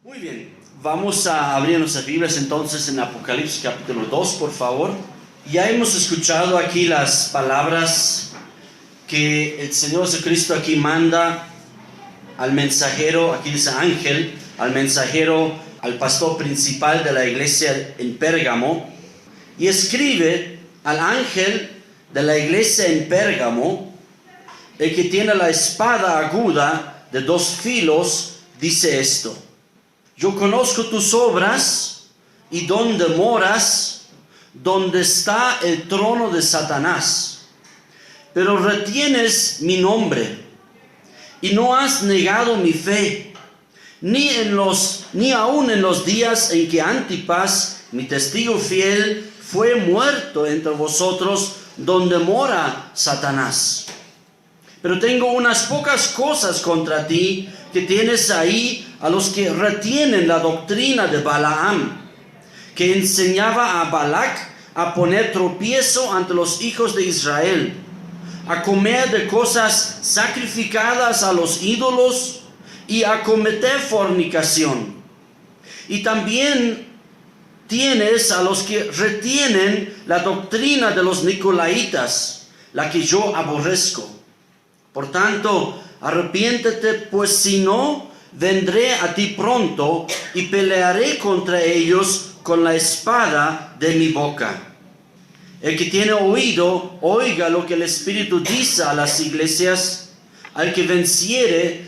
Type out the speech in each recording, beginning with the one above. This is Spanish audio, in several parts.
Muy bien, vamos a abrir nuestras Biblias entonces en Apocalipsis capítulo 2, por favor. Ya hemos escuchado aquí las palabras que el Señor Jesucristo aquí manda al mensajero, aquí dice ángel, al mensajero, al pastor principal de la iglesia en Pérgamo, y escribe al ángel de la iglesia en Pérgamo, el que tiene la espada aguda de dos filos, dice esto: yo conozco tus obras y donde moras, donde está el trono de Satanás, pero retienes mi nombre y no has negado mi fe, ni aun en los días en que Antipas, mi testigo fiel, fue muerto entre vosotros, donde mora Satanás. Pero tengo unas pocas cosas contra ti, que tienes ahí a los que retienen la doctrina de Balaam, que enseñaba a Balac a poner tropiezo ante los hijos de Israel, a comer de cosas sacrificadas a los ídolos y a cometer fornicación. Y también tienes a los que retienen la doctrina de los Nicolaitas, la que yo aborrezco. Por tanto, arrepiéntete, pues si no, vendré a ti pronto y pelearé contra ellos con la espada de mi boca. El que tiene oído, oiga lo que el Espíritu dice a las iglesias. Al que venciere,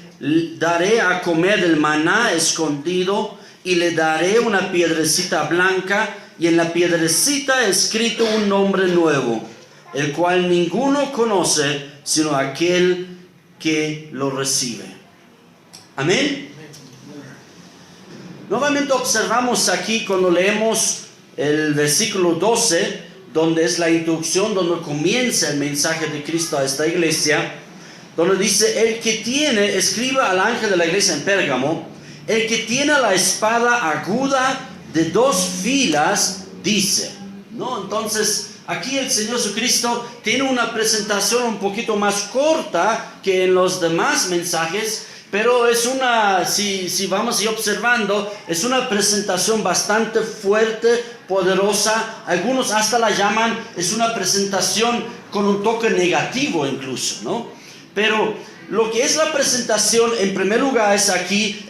daré a comer del maná escondido, y le daré una piedrecita blanca, y en la piedrecita escrito un nombre nuevo, el cual ninguno conoce sino aquel que lo recibe. Amén. Nuevamente observamos aquí cuando leemos el versículo 12, donde es la introducción, donde comienza el mensaje de Cristo a esta iglesia, donde dice: el que tiene, escriba al ángel de la iglesia en Pérgamo, el que tiene la espada aguda de dos filas, dice, ¿no? Entonces, aquí el Señor Jesucristo tiene una presentación un poquito más corta que en los demás mensajes, pero es una, si vamos a ir observando, es una presentación bastante fuerte, poderosa. Algunos hasta la llaman, es una presentación con un toque negativo incluso, ¿no? Pero lo que es la presentación, en primer lugar, es aquí,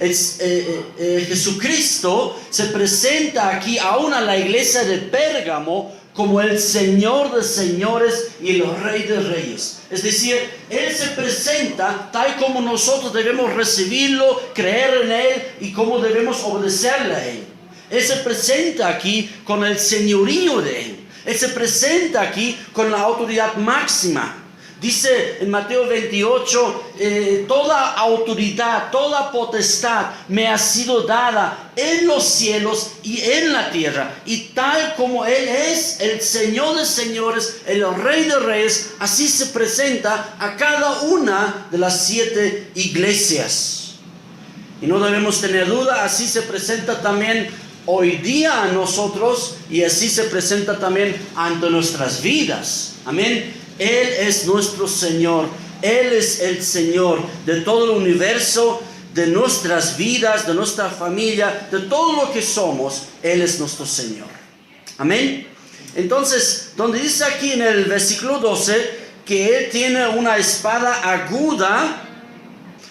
Jesucristo se presenta aquí aún a la iglesia de Pérgamo como el Señor de señores y el Rey de reyes. Es decir, Él se presenta tal como nosotros debemos recibirlo, creer en Él y cómo debemos obedecerle a Él. Él se presenta aquí con el señorío de Él. Él se presenta aquí con la autoridad máxima. Dice en Mateo 28, toda autoridad, toda potestad me ha sido dada en los cielos y en la tierra. Y tal como Él es el Señor de señores, el Rey de reyes, así se presenta a cada una de las 7 iglesias. Y no debemos tener duda, así se presenta también hoy día a nosotros, y así se presenta también ante nuestras vidas. Amén. Él es nuestro Señor. Él es el Señor de todo el universo, de nuestras vidas, de nuestra familia, de todo lo que somos. Él es nuestro Señor. Amén. Entonces, donde dice aquí en el versículo 12 que Él tiene una espada aguda,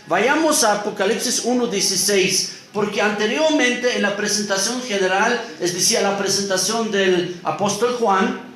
vayamos a Apocalipsis 1:16. Porque anteriormente en la presentación general, es decir, la presentación del apóstol Juan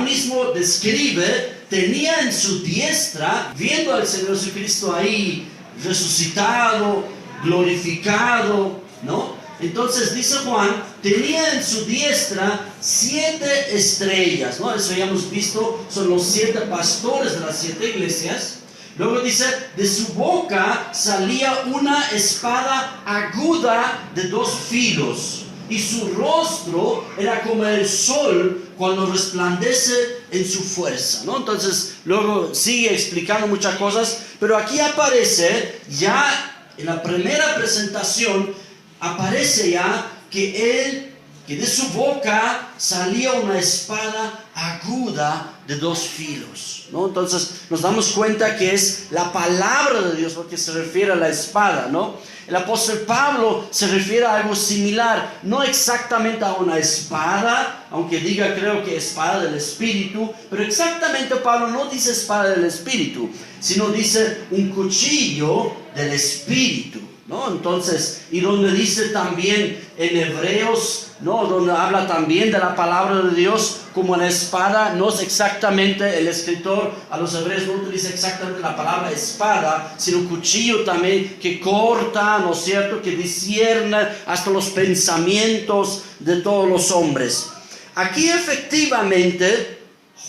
mismo describe, tenía en su diestra, viendo al Señor Jesucristo ahí resucitado, glorificado, ¿no? Entonces dice Juan, tenía en su diestra 7 estrellas, ¿no? Eso ya hemos visto, son los 7 pastores de las 7 iglesias. Luego dice, de su boca salía una espada aguda de 2 filos. Y su rostro era como el sol cuando resplandece en su fuerza, ¿no? Entonces, luego sigue explicando muchas cosas, pero aquí aparece ya, en la primera presentación, aparece ya que Él que de su boca salía una espada aguda de 2 filos, ¿no? Entonces nos damos cuenta que es la palabra de Dios lo que se refiere a la espada, ¿no? El apóstol Pablo se refiere a algo similar, no exactamente a una espada, aunque diga creo que espada del Espíritu, pero exactamente Pablo no dice espada del Espíritu, sino dice un cuchillo del Espíritu, ¿no? Entonces, y donde dice también en Hebreos, ¿no? Donde habla también de la palabra de Dios como la espada, no es exactamente, el escritor a los hebreos no utiliza exactamente la palabra espada, sino cuchillo también que corta, ¿no es cierto?, que discierne hasta los pensamientos de todos los hombres. Aquí efectivamente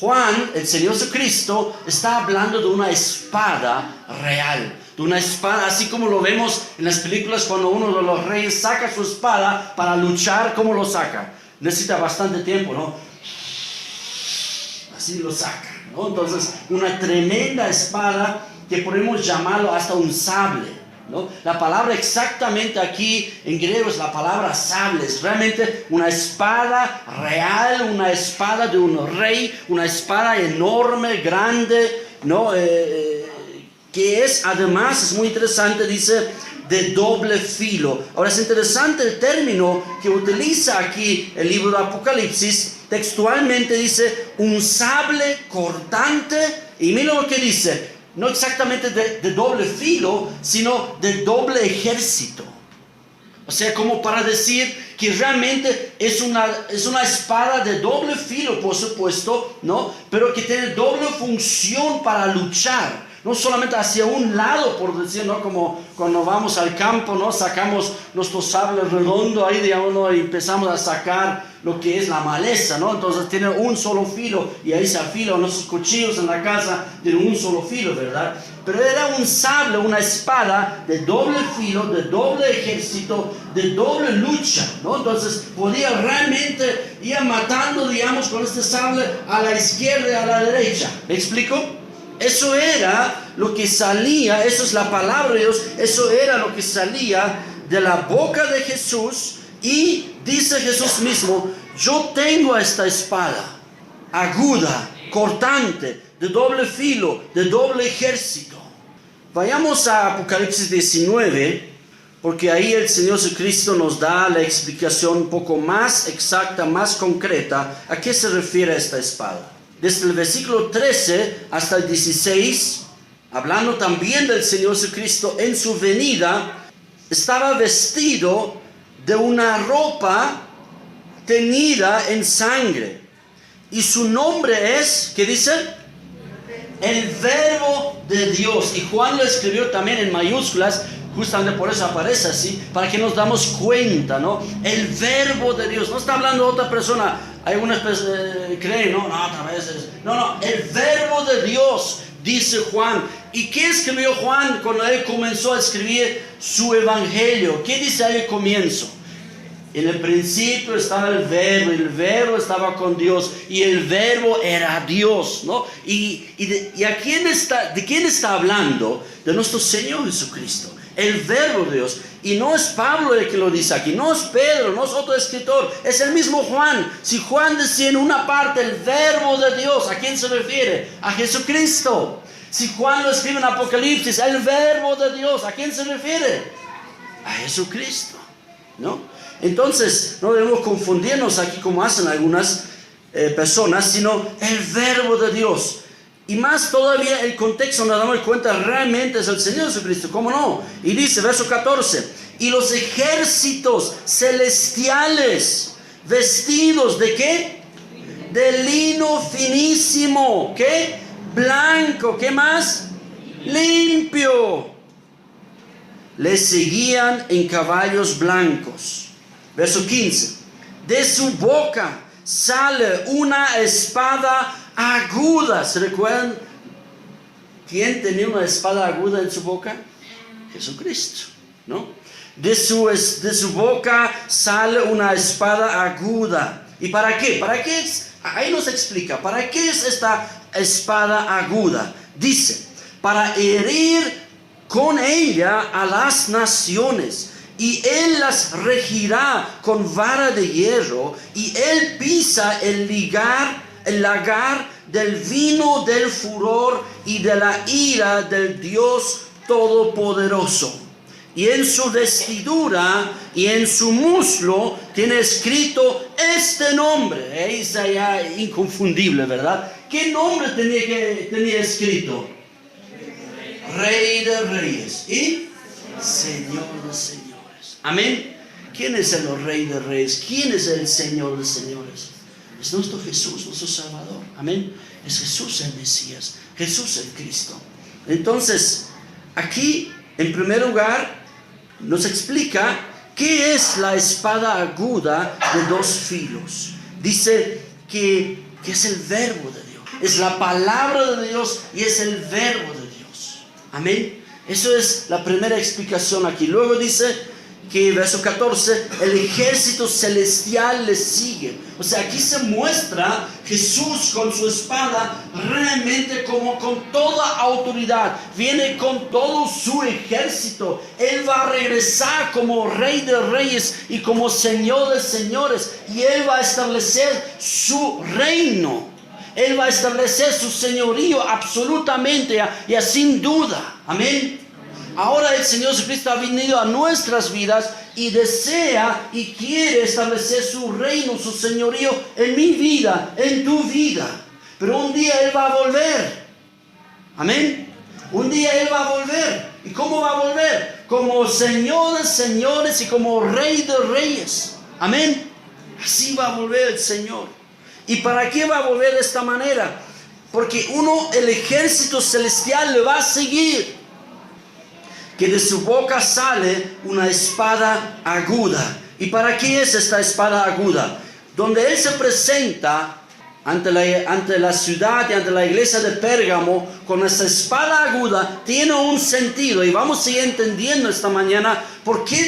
Juan, el Señor Jesucristo, está hablando de una espada real, de una espada, así como lo vemos en las películas cuando uno de los reyes saca su espada para luchar. ¿Cómo lo saca? Necesita bastante tiempo, ¿no? Así lo saca, ¿no? Entonces, una tremenda espada que podemos llamarlo hasta un sable, ¿no? La palabra exactamente aquí en griego es la palabra sable, es realmente una espada real, una espada de un rey, una espada enorme, grande, ¿no? Que es además, es muy interesante, dice, de doble filo. Ahora es interesante el término que utiliza aquí el libro de Apocalipsis. Textualmente dice un sable cortante, y mira lo que dice, no exactamente de doble filo, sino de doble ejército. O sea, como para decir que realmente es una espada de doble filo, por supuesto, ¿no? Pero que tiene doble función para luchar. No solamente hacia un lado, por decir, ¿no? Como cuando vamos al campo, ¿no? Sacamos nuestro sable redondo ahí, digamos, ¿no? Y empezamos a sacar lo que es la maleza, ¿no? Entonces tiene un solo filo y ahí se afilan nuestros cuchillos en la casa, tienen un solo filo, ¿verdad? Pero era un sable, una espada de doble filo, de doble ejército, de doble lucha, ¿no? Entonces podía realmente ir matando, digamos, con este sable a la izquierda y a la derecha. ¿Me explico? Eso era lo que salía, eso es la palabra de Dios, eso era lo que salía de la boca de Jesús. Y dice Jesús mismo, yo tengo esta espada aguda, cortante, de doble filo, de doble ejército. Vayamos a Apocalipsis 19, porque ahí el Señor Jesucristo nos da la explicación un poco más exacta, más concreta, a qué se refiere esta espada. Desde el versículo 13 hasta el 16, hablando también del Señor Jesucristo en su venida, estaba vestido de una ropa teñida en sangre. Y su nombre es, ¿qué dice? El Verbo de Dios. Y Juan lo escribió también en mayúsculas, justamente por eso aparece así, para que nos damos cuenta, ¿no? El Verbo de Dios. No está hablando de otra persona. Algunas creen, no, otra vez no, el Verbo de Dios, dice Juan. ¿Y qué escribió Juan cuando él comenzó a escribir su evangelio? ¿Qué dice ahí al comienzo? En el principio estaba el Verbo estaba con Dios, y el Verbo era Dios, ¿no? ¿Y a quién está, de quién está hablando? De nuestro Señor Jesucristo, el Verbo de Dios. Y no es Pablo el que lo dice aquí, no es Pedro, no es otro escritor, es el mismo Juan. Si Juan decía en una parte el Verbo de Dios, ¿a quién se refiere? A Jesucristo. Si Juan lo escribe en Apocalipsis, el Verbo de Dios, ¿a quién se refiere? A Jesucristo, ¿no? Entonces, no debemos confundirnos aquí como hacen algunas personas, sino el Verbo de Dios. Y más todavía el contexto nos damos cuenta realmente es el Señor Jesucristo, ¿cómo no? Y dice, verso 14, y los ejércitos celestiales vestidos ¿de qué? De lino finísimo, ¿qué? Blanco, ¿qué más? Limpio. Le seguían en caballos blancos. Verso 15, de su boca sale una espada aguda. ¿Se recuerdan quién tenía una espada aguda en su boca? Jesucristo, ¿no? De su boca sale una espada aguda. ¿Y para qué? ¿Para qué es? Ahí nos explica, ¿para qué es esta espada aguda? Dice, para herir con ella a las naciones, y él las regirá con vara de hierro, y él pisa el lagar del vino del furor y de la ira del Dios Todopoderoso. Y en su vestidura y en su muslo tiene escrito este nombre. Es ya inconfundible, ¿verdad? ¿Qué nombre tenía escrito? Rey de Reyes y Señor de Señores. Amén. ¿Quién es el Rey de Reyes? ¿Quién es el Señor de Señores? Es nuestro Jesús, nuestro Salvador. Amén. Es Jesús el Mesías, Jesús el Cristo. Entonces, aquí, en primer lugar, nos explica qué es la espada aguda de dos filos. Dice que es el verbo de Dios, es la palabra de Dios y es el verbo de Dios. Amén. Eso es la primera explicación aquí. Luego dice que verso 14, el ejército celestial le sigue. O sea, aquí se muestra Jesús con su espada realmente como con toda autoridad. Viene con todo su ejército. Él va a regresar como Rey de Reyes y como Señor de Señores. Y Él va a establecer su reino. Él va a establecer su señorío absolutamente y sin duda. Amén. Ahora el Señor Jesucristo ha venido a nuestras vidas y desea y quiere establecer su reino, su señorío en mi vida, en tu vida. Pero un día Él va a volver. Amén. Un día Él va a volver. ¿Y cómo va a volver? Como Señor de señores y como Rey de reyes. Amén. Así va a volver el Señor. ¿Y para qué va a volver de esta manera? Porque el ejército celestial le va a seguir. Que de su boca sale una espada aguda. ¿Y para qué es esta espada aguda? Donde Él se presenta ante la ciudad y ante la iglesia de Pérgamo con esa espada aguda, tiene un sentido. Y vamos a ir entendiendo esta mañana por qué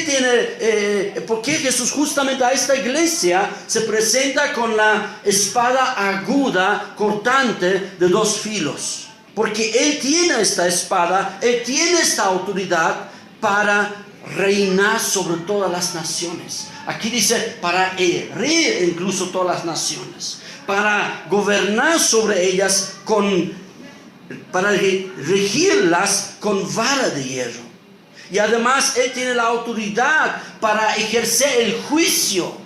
Jesús justamente a esta iglesia se presenta con la espada aguda cortante de dos filos. Porque Él tiene esta espada, Él tiene esta autoridad para reinar sobre todas las naciones. Aquí dice, para herir incluso todas las naciones. Para gobernar sobre ellas, para regirlas con vara de hierro. Y además Él tiene la autoridad para ejercer el juicio.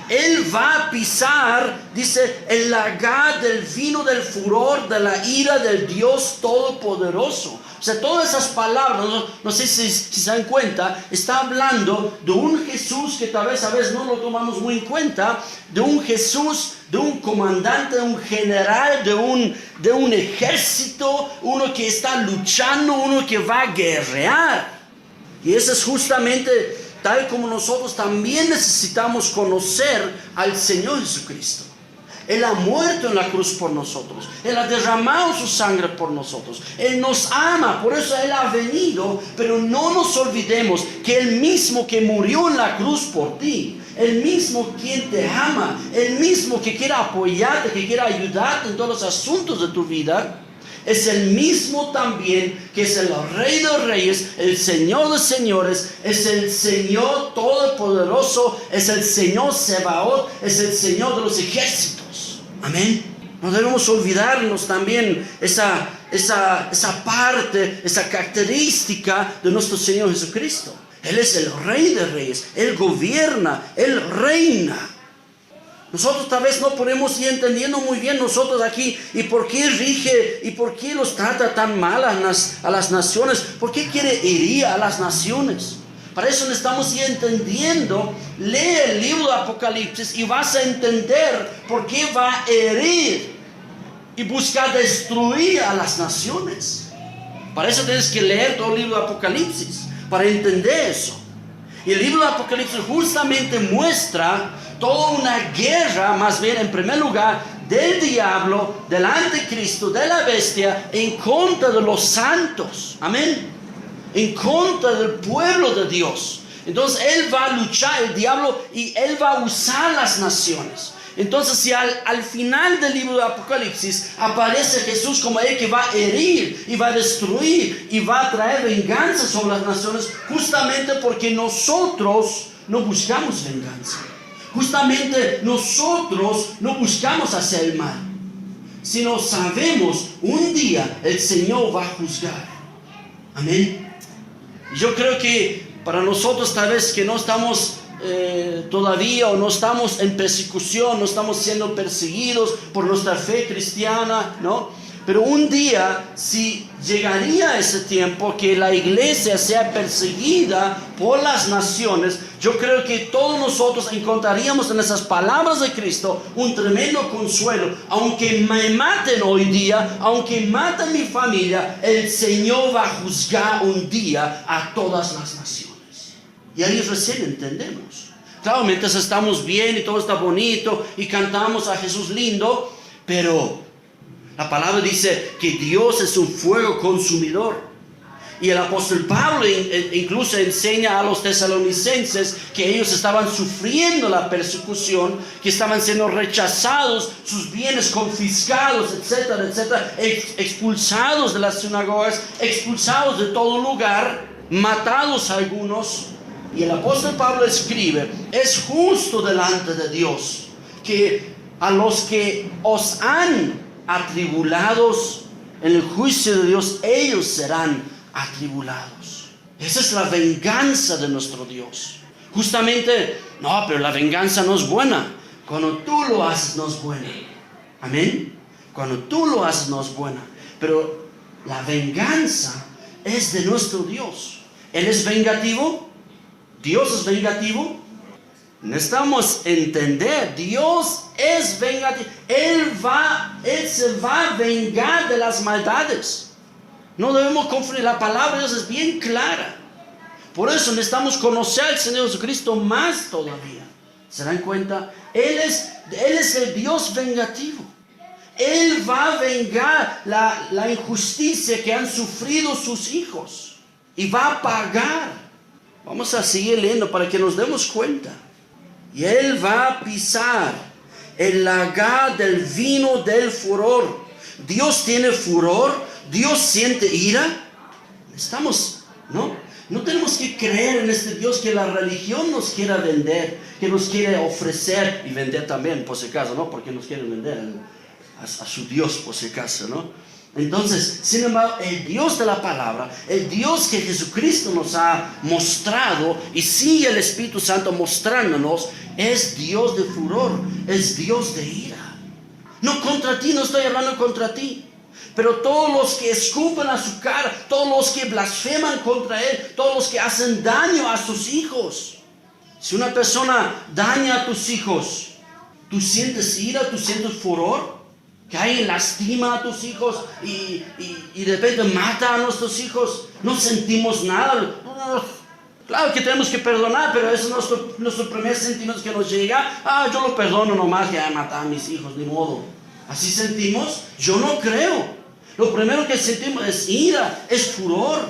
Él va a pisar, dice, el lagar del vino del furor, de la ira del Dios Todopoderoso. O sea, todas esas palabras, no sé si se dan cuenta, está hablando de un Jesús que tal vez a veces no lo tomamos muy en cuenta, de un Jesús, de un comandante, de un general, de un ejército, uno que está luchando, uno que va a guerrear. Y eso es justamente tal como nosotros también necesitamos conocer al Señor Jesucristo. Él ha muerto en la cruz por nosotros. Él ha derramado su sangre por nosotros. Él nos ama, por eso Él ha venido. Pero no nos olvidemos que Él mismo que murió en la cruz por ti, el mismo quien te ama, el mismo que quiere apoyarte, que quiere ayudarte en todos los asuntos de tu vida, es el mismo también que es el Rey de Reyes, el Señor de Señores, es el Señor Todopoderoso, es el Señor Sebaot, es el Señor de los ejércitos. Amén. No debemos olvidarnos también esa parte, esa característica de nuestro Señor Jesucristo. Él es el Rey de Reyes, Él gobierna, Él reina. Nosotros tal vez no podemos ir entendiendo muy bien nosotros aquí y por qué rige y por qué los trata tan mal a las naciones, por qué quiere herir a las naciones. Para eso necesitamos ir entendiendo. Lee el libro de Apocalipsis y vas a entender por qué va a herir y buscar destruir a las naciones. Para eso tienes que leer todo el libro de Apocalipsis para entender eso. Y el libro de Apocalipsis justamente muestra toda una guerra, más bien en primer lugar, del diablo, del anticristo, de la bestia, en contra de los santos. Amén. En contra del pueblo de Dios. Entonces Él va a luchar, el diablo, y Él va a usar las naciones. Entonces, si al final del libro de Apocalipsis aparece Jesús como el que va a herir y va a destruir y va a traer venganza sobre las naciones, justamente porque nosotros no buscamos venganza. Justamente nosotros no buscamos hacer el mal, sino sabemos un día el Señor va a juzgar. Amén. Yo creo que para nosotros tal vez que no estamos todavía o no estamos en persecución, no estamos siendo perseguidos por nuestra fe cristiana, ¿no? Pero un día, si llegaría ese tiempo que la iglesia sea perseguida por las naciones, yo creo que todos nosotros encontraríamos en esas palabras de Cristo un tremendo consuelo. Aunque me maten hoy día, aunque maten mi familia, el Señor va a juzgar un día a todas las naciones. Y ahí recién entendemos. Claro, mientras estamos bien y todo está bonito y cantamos a Jesús lindo, pero la palabra dice que Dios es un fuego consumidor. Y el apóstol Pablo incluso enseña a los tesalonicenses que ellos estaban sufriendo la persecución, que estaban siendo rechazados, sus bienes confiscados, etcétera, etcétera, expulsados de las sinagogas, expulsados de todo lugar, matados algunos. Y el apóstol Pablo escribe: es justo delante de Dios que a los que os han atribulados en el juicio de Dios, ellos serán atribulados. Esa es la venganza de nuestro Dios. Justamente, no, pero la venganza no es buena. Cuando tú lo haces no es buena. Amén. Cuando tú lo haces no es buena. Pero la venganza es de nuestro Dios. Él es vengativo. Dios es vengativo. Necesitamos entender, Dios es vengativo. Él se va a vengar de las maldades. No debemos confundir. La palabra de Dios es bien clara. Por eso necesitamos conocer al Señor Jesucristo más todavía. ¿Se dan cuenta? Él es el Dios vengativo. Él va a vengar la injusticia que han sufrido sus hijos. Y va a pagar. Vamos a seguir leyendo para que nos demos cuenta. Y Él va a pisar el lagar del vino del furor. Dios tiene furor. Dios siente ira. No tenemos que creer en este Dios que la religión nos quiera vender, que nos quiere ofrecer y vender también, por si acaso, ¿no? Porque nos quieren vender a su Dios, por si acaso, ¿no? Entonces, sin embargo, el Dios de la palabra, el Dios que Jesucristo nos ha mostrado y sigue el Espíritu Santo mostrándonos, es Dios de furor, es Dios de ira. No contra ti, no estoy hablando contra ti, pero todos los que escupen a su cara, todos los que blasfeman contra Él, todos los que hacen daño a sus hijos. Si una persona daña a tus hijos, ¿tú sientes ira? ¿Tú sientes furor? Que alguien lastima a tus hijos y de repente mata a nuestros hijos. No sentimos nada. Claro que tenemos que perdonar, pero ese es nuestro primer sentimiento que nos llega. Yo lo perdono nomás, que matar a mis hijos, ni modo. ¿Así sentimos? Yo no creo. Lo primero que sentimos es ira, es furor.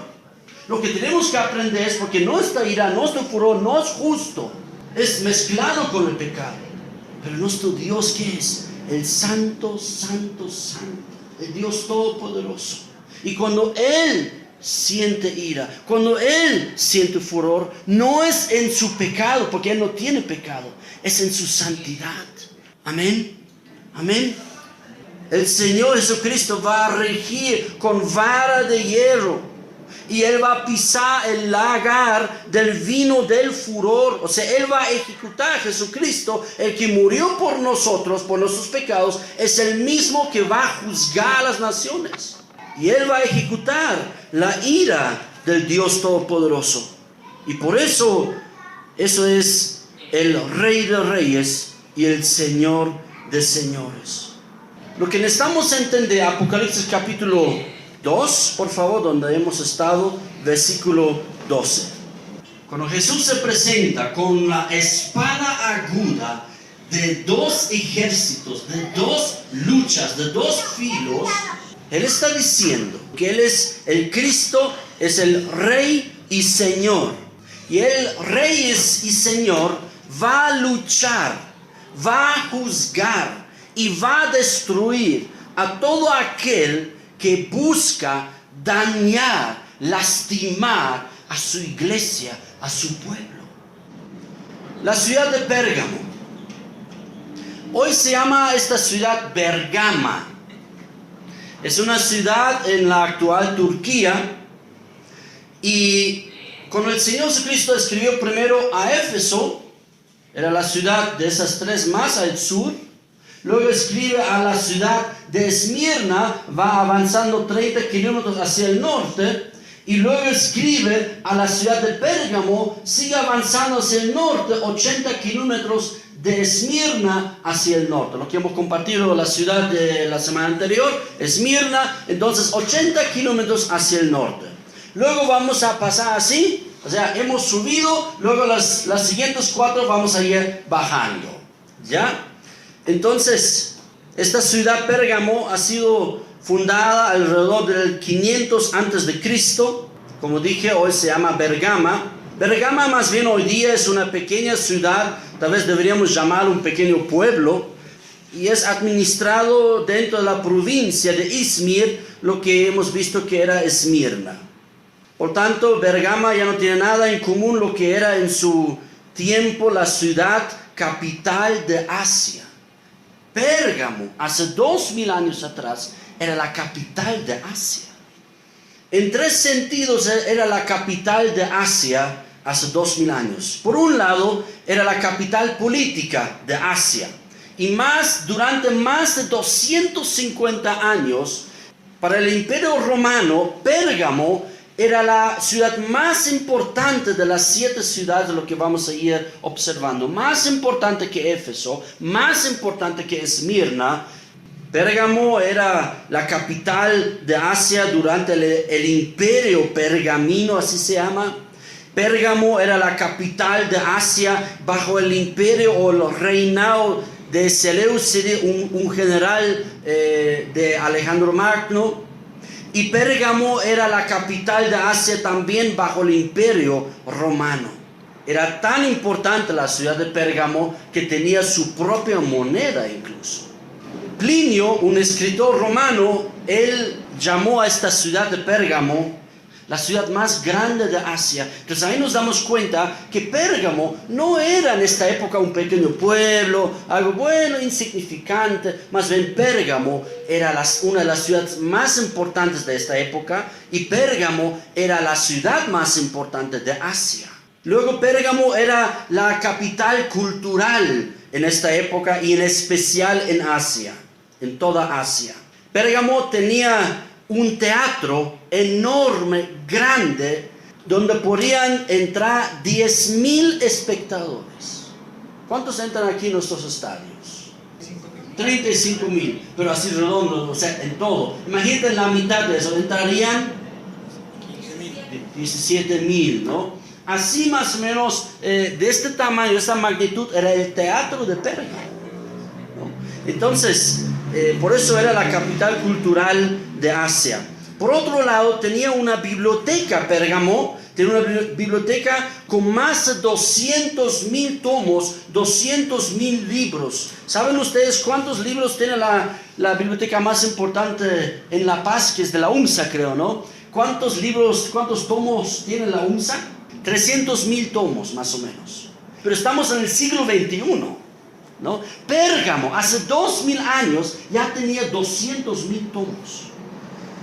Lo que tenemos que aprender es, porque nuestra ira, nuestro furor no es justo, es mezclado con el pecado. Pero nuestro Dios, ¿qué es? El santo, santo, santo, el Dios todopoderoso. Y cuando Él siente ira, cuando Él siente furor, no es en su pecado, porque Él no tiene pecado, es en su santidad. Amén, amén. El Señor Jesucristo va a regir con vara de hierro. Y Él va a pisar el lagar del vino del furor. O sea, Él va a ejecutar. Jesucristo, el que murió por nosotros, por nuestros pecados, es el mismo que va a juzgar a las naciones. Y Él va a ejecutar la ira del Dios Todopoderoso. Y por eso, eso es el Rey de Reyes y el Señor de Señores. Lo que necesitamos entender, Apocalipsis capítulo 2, por favor, donde hemos estado, versículo 12. Cuando Jesús se presenta con la espada aguda de dos ejércitos, de dos luchas, de dos filos, Él está diciendo que Él es el Cristo, es el Rey y Señor. Y el Rey y Señor va a luchar, va a juzgar y va a destruir a todo aquel que busca dañar, lastimar a su iglesia, a su pueblo. La ciudad de Pérgamo. Hoy se llama esta ciudad Bergama. Es una ciudad en la actual Turquía. Y cuando el Señor Jesucristo escribió primero a Éfeso, era la ciudad de esas tres más al sur. Luego escribe a la ciudad de Esmirna, va avanzando 30 kilómetros hacia el norte. Y luego escribe a la ciudad de Pérgamo, sigue avanzando hacia el norte, 80 kilómetros de Esmirna hacia el norte. Lo que hemos compartido la ciudad de la semana anterior, Esmirna, entonces 80 kilómetros hacia el norte. Luego vamos a pasar así, o sea, hemos subido, luego las siguientes 4 vamos a ir bajando, ¿ya? Entonces, esta ciudad Pérgamo ha sido fundada alrededor del 500 antes de Cristo. Como dije, hoy se llama Bergama. Bergama más bien hoy día es una pequeña ciudad, tal vez deberíamos llamarlo un pequeño pueblo, y es administrado dentro de la provincia de Izmir, lo que hemos visto que era Esmirna. Por tanto, Bergama ya no tiene nada en común lo que era en su tiempo la ciudad capital de Asia. Pérgamo, hace 2000 años atrás, era la capital de Asia. En 3 sentidos era la capital de Asia hace 2000 años. Por un lado, era la capital política de Asia. Y durante más de 250 años, para el Imperio Romano, Pérgamo era la ciudad más importante de las 7 ciudades de lo que vamos a ir observando. Más importante que Éfeso, más importante que Esmirna. Pérgamo era la capital de Asia durante el Imperio Pergamino, así se llama. Pérgamo era la capital de Asia bajo el imperio o el reinado de Seleucide, un general de Alejandro Magno. Y Pérgamo era la capital de Asia también bajo el imperio romano. Era tan importante la ciudad de Pérgamo que tenía su propia moneda incluso. Plinio, un escritor romano, él llamó a esta ciudad de Pérgamo la ciudad más grande de Asia. Entonces ahí nos damos cuenta que Pérgamo no era en esta época un pequeño pueblo, algo bueno, insignificante. Más bien Pérgamo era una de las ciudades más importantes de esta época, y Pérgamo era la ciudad más importante de Asia. Luego Pérgamo era la capital cultural en esta época, y en especial en Asia, en toda Asia. Pérgamo tenía un teatro enorme, grande, donde podían entrar 10,000 espectadores. ¿Cuántos entran aquí en nuestros estadios? 35,000, pero así redondo, o sea, en todo. Imagínate la mitad de eso, entrarían 17,000, ¿no? Así más o menos, de este tamaño, de esta magnitud, era el teatro de Pérgamo, ¿no? Entonces, por eso era la capital cultural de Asia. Por otro lado, tenía una biblioteca, Pérgamo, tenía una biblioteca con más de 200,000 tomos, 200,000 libros. ¿Saben ustedes cuántos libros tiene la biblioteca más importante en La Paz, que es de la UMSA, creo, ¿no? ¿Cuántos libros, cuántos tomos tiene la UMSA? 300,000 tomos, más o menos. Pero estamos en el siglo XXI. ¿No? Pérgamo hace 2000 años ya tenía 200,000 tomos.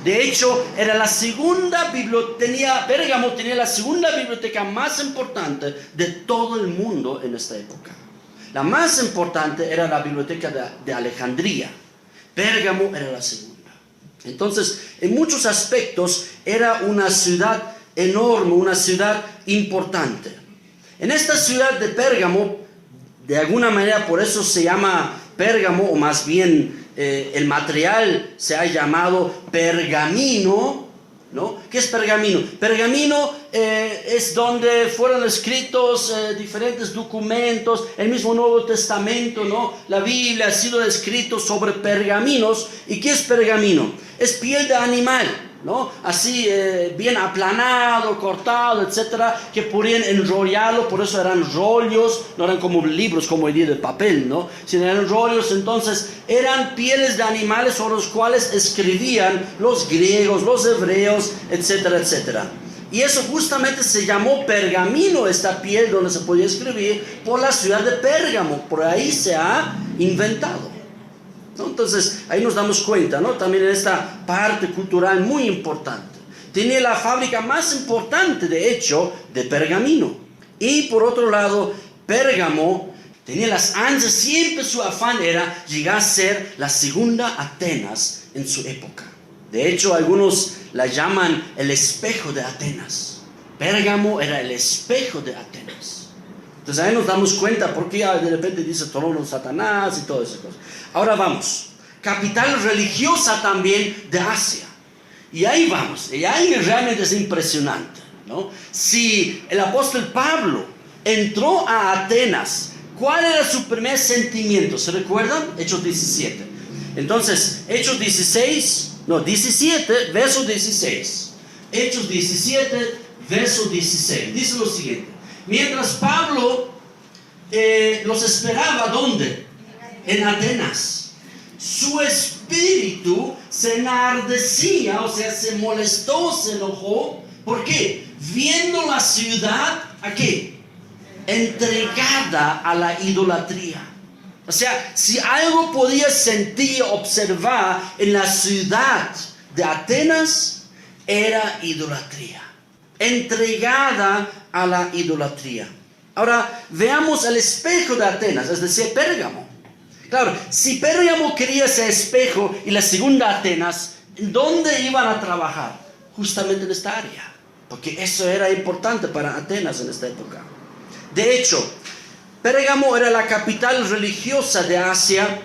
De hecho, era la segunda Pérgamo tenía la segunda biblioteca más importante de todo el mundo en esta época. La más importante era la biblioteca de Alejandría. Pérgamo era la segunda. Entonces, en muchos aspectos era una ciudad enorme, una ciudad importante. En esta ciudad de Pérgamo, de alguna manera, por eso se llama Pérgamo, o más bien el material se ha llamado pergamino, ¿no? ¿Qué es pergamino? Pergamino es donde fueron escritos diferentes documentos, el mismo Nuevo Testamento, ¿no? La Biblia ha sido escrito sobre pergaminos. ¿Y qué es pergamino? Es piel de animal. ¿no? Así bien aplanado, cortado, etcétera, que podían enrollarlo, por eso eran rollos, no eran como libros como hoy día de papel, ¿no? Sino eran rollos, entonces eran pieles de animales sobre los cuales escribían los griegos, los hebreos, etcétera, etcétera. Y eso justamente se llamó pergamino, esta piel donde se podía escribir, por la ciudad de Pérgamo, por ahí se ha inventado, ¿no? Entonces ahí nos damos cuenta, ¿no? También en esta parte cultural muy importante. Tenía la fábrica más importante, de hecho, de pergamino. Y por otro lado, Pérgamo tenía las ansias, siempre su afán era llegar a ser la segunda Atenas en su época. De hecho, algunos la llaman el espejo de Atenas. Pérgamo era el espejo de Atenas. Entonces ahí nos damos cuenta porque de repente dice trono de Satanás y todas esas cosas. Ahora vamos, capital religiosa también de Asia. Y ahí vamos, y ahí realmente es impresionante, ¿no? Si el apóstol Pablo entró a Atenas, ¿cuál era su primer sentimiento? ¿Se recuerdan? Hechos 17. Entonces, Hechos 17, verso 16. Hechos 17, verso 16. Dice lo siguiente. Mientras Pablo los esperaba, ¿dónde? En Atenas. Su espíritu se enardecía, o sea, se molestó, se enojó. ¿Por qué? Viendo la ciudad, ¿a qué? Entregada a la idolatría. O sea, si algo podía sentir, observar en la ciudad de Atenas, era idolatría. Entregada a la idolatría. Ahora, veamos el espejo de Atenas, es decir, Pérgamo. Claro, si Pérgamo quería ese espejo y la segunda Atenas, ¿dónde iban a trabajar? Justamente en esta área, porque eso era importante para Atenas en esta época. De hecho, Pérgamo era la capital religiosa de Asia.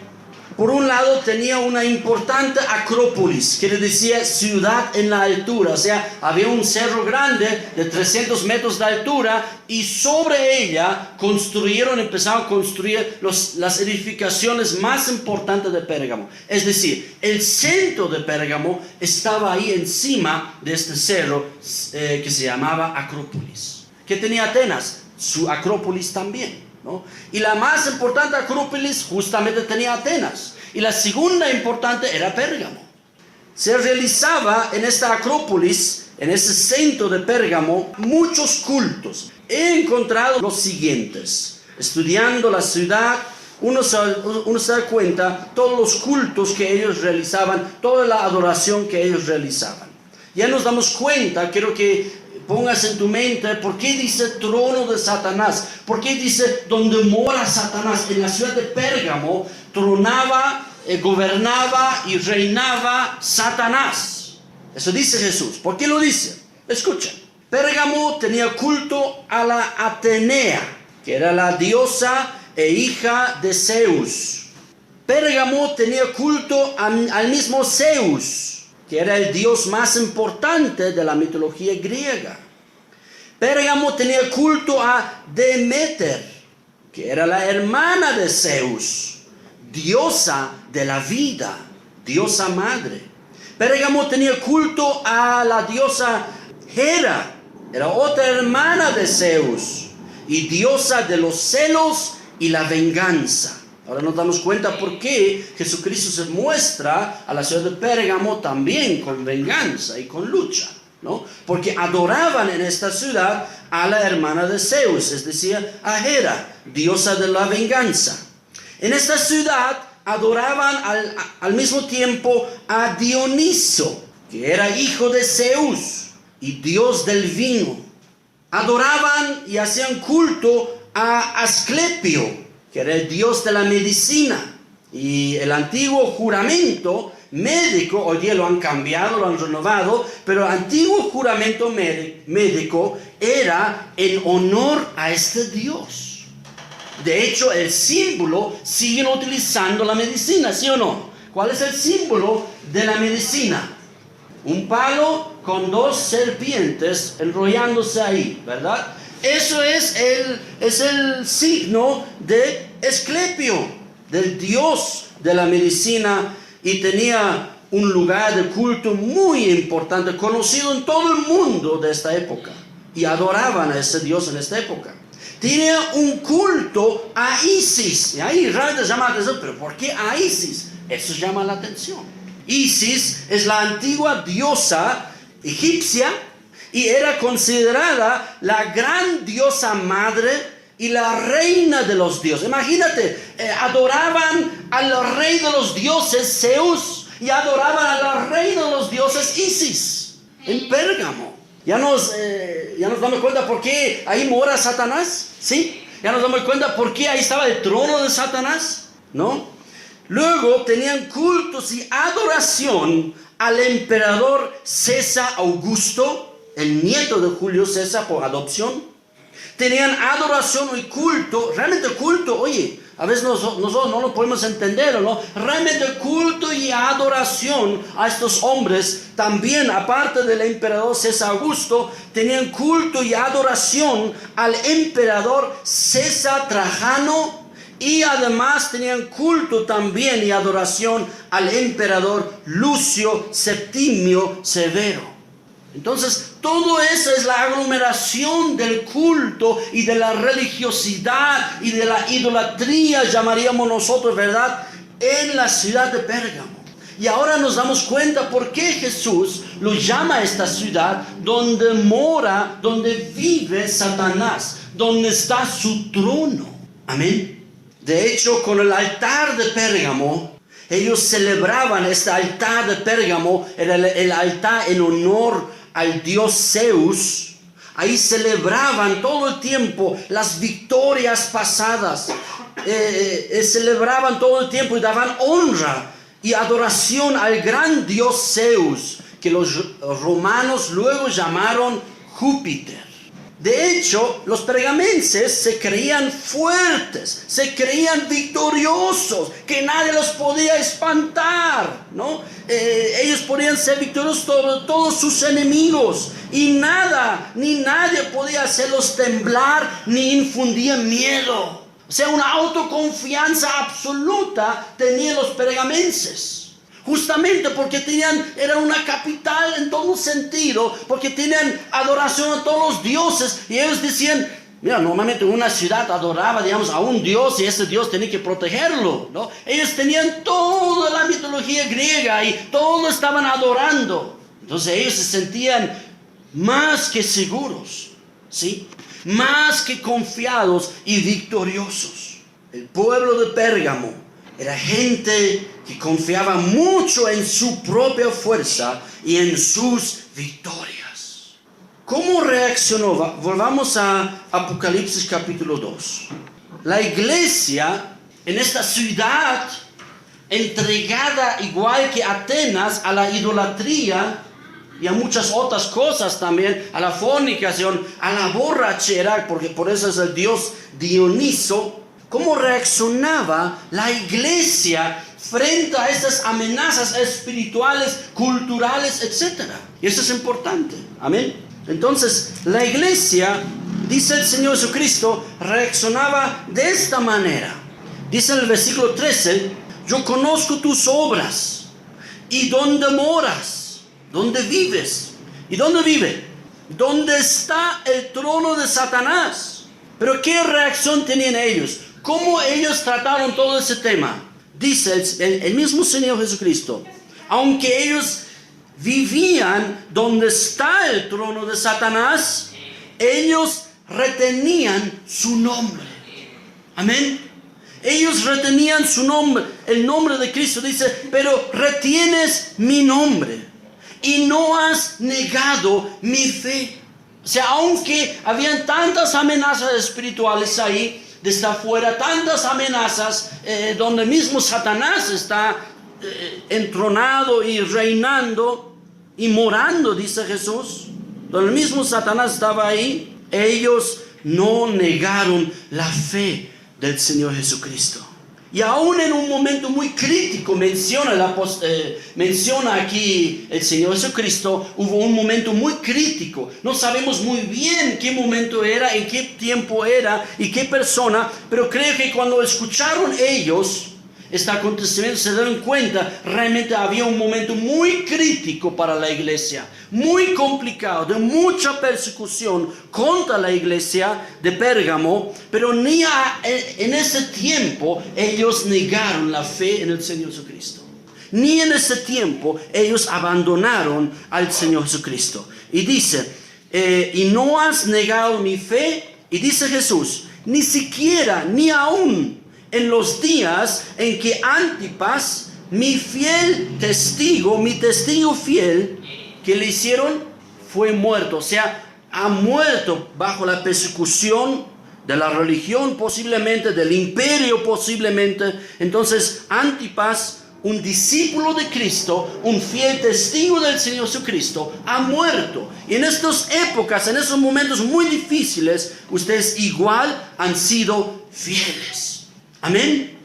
Por un lado tenía una importante acrópolis, que le decía ciudad en la altura. O sea, había un cerro grande de 300 metros de altura y sobre ella empezaron a construir las edificaciones más importantes de Pérgamo. Es decir, el centro de Pérgamo estaba ahí encima de este cerro que se llamaba Acrópolis. ¿Qué tenía Atenas? Su acrópolis también, ¿no? Y la más importante acrópolis justamente tenía Atenas. Y la segunda importante era Pérgamo. Se realizaba en esta acrópolis, en ese centro de Pérgamo, muchos cultos. He encontrado los siguientes. Estudiando la ciudad, uno se da cuenta todos los cultos que ellos realizaban, toda la adoración que ellos realizaban. Ya nos damos cuenta, quiero que pongas en tu mente, ¿por qué dice trono de Satanás? ¿Por qué dice donde mora Satanás? En la ciudad de Pérgamo tronaba, gobernaba y reinaba Satanás. Eso dice Jesús. ¿Por qué lo dice? Escuchen. Pérgamo tenía culto a la Atenea, que era la diosa e hija de Zeus. Pérgamo tenía culto al mismo Zeus, que era el dios más importante de la mitología griega. Pérgamo tenía culto a Deméter, que era la hermana de Zeus, diosa de la vida, diosa madre. Pérgamo tenía culto a la diosa Hera, era otra hermana de Zeus, y diosa de los celos y la venganza. Ahora nos damos cuenta por qué Jesucristo se muestra a la ciudad de Pérgamo también con venganza y con lucha, ¿no? Porque adoraban en esta ciudad a la hermana de Zeus, es decir, a Hera, diosa de la venganza. En esta ciudad adoraban al mismo tiempo a Dioniso, que era hijo de Zeus y dios del vino. Adoraban y hacían culto a Asclepio, que era el dios de la medicina. Y el antiguo juramento médico, hoy día lo han cambiado, lo han renovado, pero el antiguo juramento médico era en honor a este dios. De hecho, el símbolo siguen utilizando la medicina, ¿sí o no? ¿Cuál es el símbolo de la medicina? Un palo con dos serpientes enrollándose ahí, ¿verdad? Eso es el signo de Asclepio, del dios de la medicina, y tenía un lugar de culto muy importante, conocido en todo el mundo de esta época. Y adoraban a ese Dios en esta época. Tenía un culto a Isis. Y ahí realmente llama la atención, pero ¿por qué a Isis? Eso llama la atención. Isis es la antigua diosa egipcia y era considerada la gran diosa madre y la reina de los dioses. Imagínate, adoraban al rey de los dioses Zeus y adoraban a la reina de los dioses Isis en Pérgamo. Ya nos damos cuenta por qué ahí mora Satanás, ¿sí? Ya nos damos cuenta por qué ahí estaba el trono de Satanás, ¿no? Luego tenían cultos y adoración al emperador César Augusto, el nieto de Julio César por adopción. Tenían adoración y culto, realmente culto, oye, a veces nosotros no lo podemos entender, ¿no? Realmente culto y adoración a estos hombres, también aparte del emperador César Augusto, tenían culto y adoración al emperador César Trajano y además tenían culto también y adoración al emperador Lucio Septimio Severo. Entonces, todo eso es la aglomeración del culto y de la religiosidad y de la idolatría, llamaríamos nosotros, ¿verdad?, en la ciudad de Pérgamo. Y ahora nos damos cuenta por qué Jesús lo llama a esta ciudad donde mora, donde vive Satanás, donde está su trono. Amén. De hecho, con el altar de Pérgamo, ellos celebraban este altar de Pérgamo, era el altar en honor al dios Zeus. Ahí celebraban todo el tiempo las victorias pasadas, celebraban todo el tiempo y daban honra y adoración al gran dios Zeus, que los romanos luego llamaron Júpiter. De hecho, los pergamenses se creían fuertes, se creían victoriosos, que nadie los podía espantar, ¿no? Ellos podían ser victoriosos sobre todos sus enemigos y nada ni nadie podía hacerlos temblar ni infundir miedo. O sea, una autoconfianza absoluta tenían los pergamenses. Justamente porque era una capital en todo sentido, porque tenían adoración a todos los dioses. Y ellos decían, mira, normalmente una ciudad adoraba, digamos, a un dios y ese dios tenía que protegerlo, ¿no? Ellos tenían toda la mitología griega y todos estaban adorando. Entonces ellos se sentían más que seguros, ¿sí? Más que confiados y victoriosos. El pueblo de Pérgamo era gente que confiaba mucho en su propia fuerza y en sus victorias. ¿Cómo reaccionó? Volvamos a Apocalipsis capítulo 2. La iglesia en esta ciudad entregada igual que Atenas a la idolatría y a muchas otras cosas también, a la fornicación, a la borrachera, porque por eso es el dios Dioniso. ¿Cómo reaccionaba la iglesia frente a estas amenazas espirituales, culturales, etcétera? Y eso es importante. Amén. Entonces, la iglesia, dice el Señor Jesucristo, reaccionaba de esta manera. Dice en el versículo 13, yo conozco tus obras y dónde moras, dónde vives. ¿Y dónde vive? ¿Dónde está el trono de Satanás? Pero ¿qué reacción tenían ellos? ¿Cómo ellos trataron todo ese tema? Dice el mismo Señor Jesucristo, aunque ellos vivían donde está el trono de Satanás, ellos retenían su nombre. Amén. Ellos retenían su nombre, el nombre de Cristo. Dice, pero retienes mi nombre y no has negado mi fe. O sea, aunque habían tantas amenazas espirituales ahí, desde afuera, tantas amenazas donde mismo Satanás está entronado y reinando y morando, dice Jesús, donde el mismo Satanás estaba ahí, ellos no negaron la fe del Señor Jesucristo. Y aún en un momento muy crítico, menciona aquí el Señor Jesucristo, hubo un momento muy crítico. No sabemos muy bien qué momento era, en qué tiempo era y qué persona, pero creo que cuando escucharon ellos este acontecimiento, se dan cuenta, realmente había un momento muy crítico para la iglesia, muy complicado, de mucha persecución contra la iglesia de Pérgamo, pero ni en ese tiempo ellos negaron la fe en el Señor Jesucristo. Ni en ese tiempo ellos abandonaron al Señor Jesucristo. Y dice, y no has negado mi fe, y dice Jesús, ni siquiera, ni aún en los días en que Antipas, mi testigo fiel, que le hicieron, fue muerto. O sea, ha muerto bajo la persecución de la religión posiblemente, del imperio posiblemente. Entonces, Antipas, un discípulo de Cristo, un fiel testigo del Señor Jesucristo, ha muerto. Y en estas épocas, en esos momentos muy difíciles, ustedes igual han sido fieles. Amén.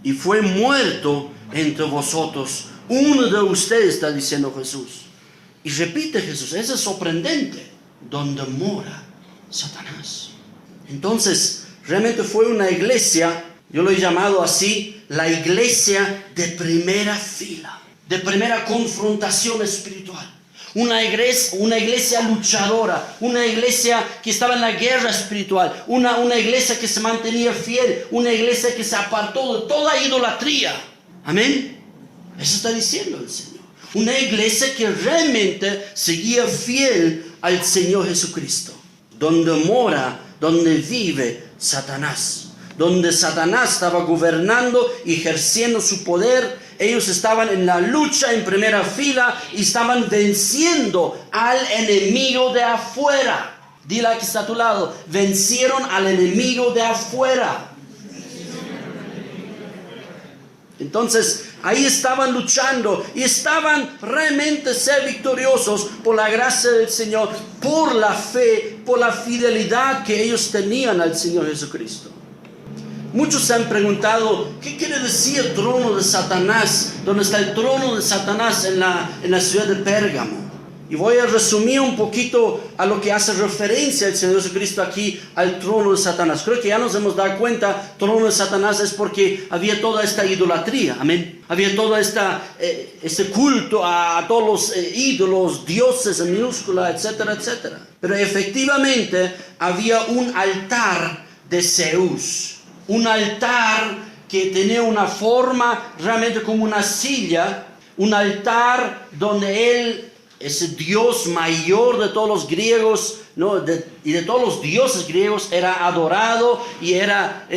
Y fue muerto entre vosotros. Uno de ustedes, está diciendo Jesús. Y repite Jesús, eso es sorprendente. Donde mora Satanás. Entonces, realmente fue una iglesia, yo lo he llamado así, la iglesia de primera fila, de primera confrontación espiritual. Una iglesia luchadora, una iglesia que estaba en la guerra espiritual, una iglesia que se mantenía fiel, una iglesia que se apartó de toda idolatría. Amén. Eso está diciendo el Señor. Una iglesia que realmente seguía fiel al Señor Jesucristo. Donde mora, donde vive Satanás. Donde Satanás estaba gobernando y ejerciendo su poder. Ellos estaban en la lucha en primera fila y estaban venciendo al enemigo de afuera. Dile a que está a tu lado, vencieron al enemigo de afuera. Entonces, ahí estaban luchando y estaban realmente ser victoriosos por la gracia del Señor, por la fe, por la fidelidad que ellos tenían al Señor Jesucristo. Muchos se han preguntado, ¿qué quiere decir el trono de Satanás? ¿Dónde está el trono de Satanás en la ciudad de Pérgamo? Y voy a resumir un poquito a lo que hace referencia el Señor Jesucristo aquí al trono de Satanás. Creo que ya nos hemos dado cuenta, trono de Satanás es porque había toda esta idolatría, amén. Había todo este culto a todos los ídolos, dioses en minúscula, etcétera, etcétera. Pero efectivamente había un altar de Zeus. Un altar que tenía una forma realmente como una silla. Un altar donde él, ese Dios mayor de todos los griegos, ¿no? Y de todos los dioses griegos, era adorado y era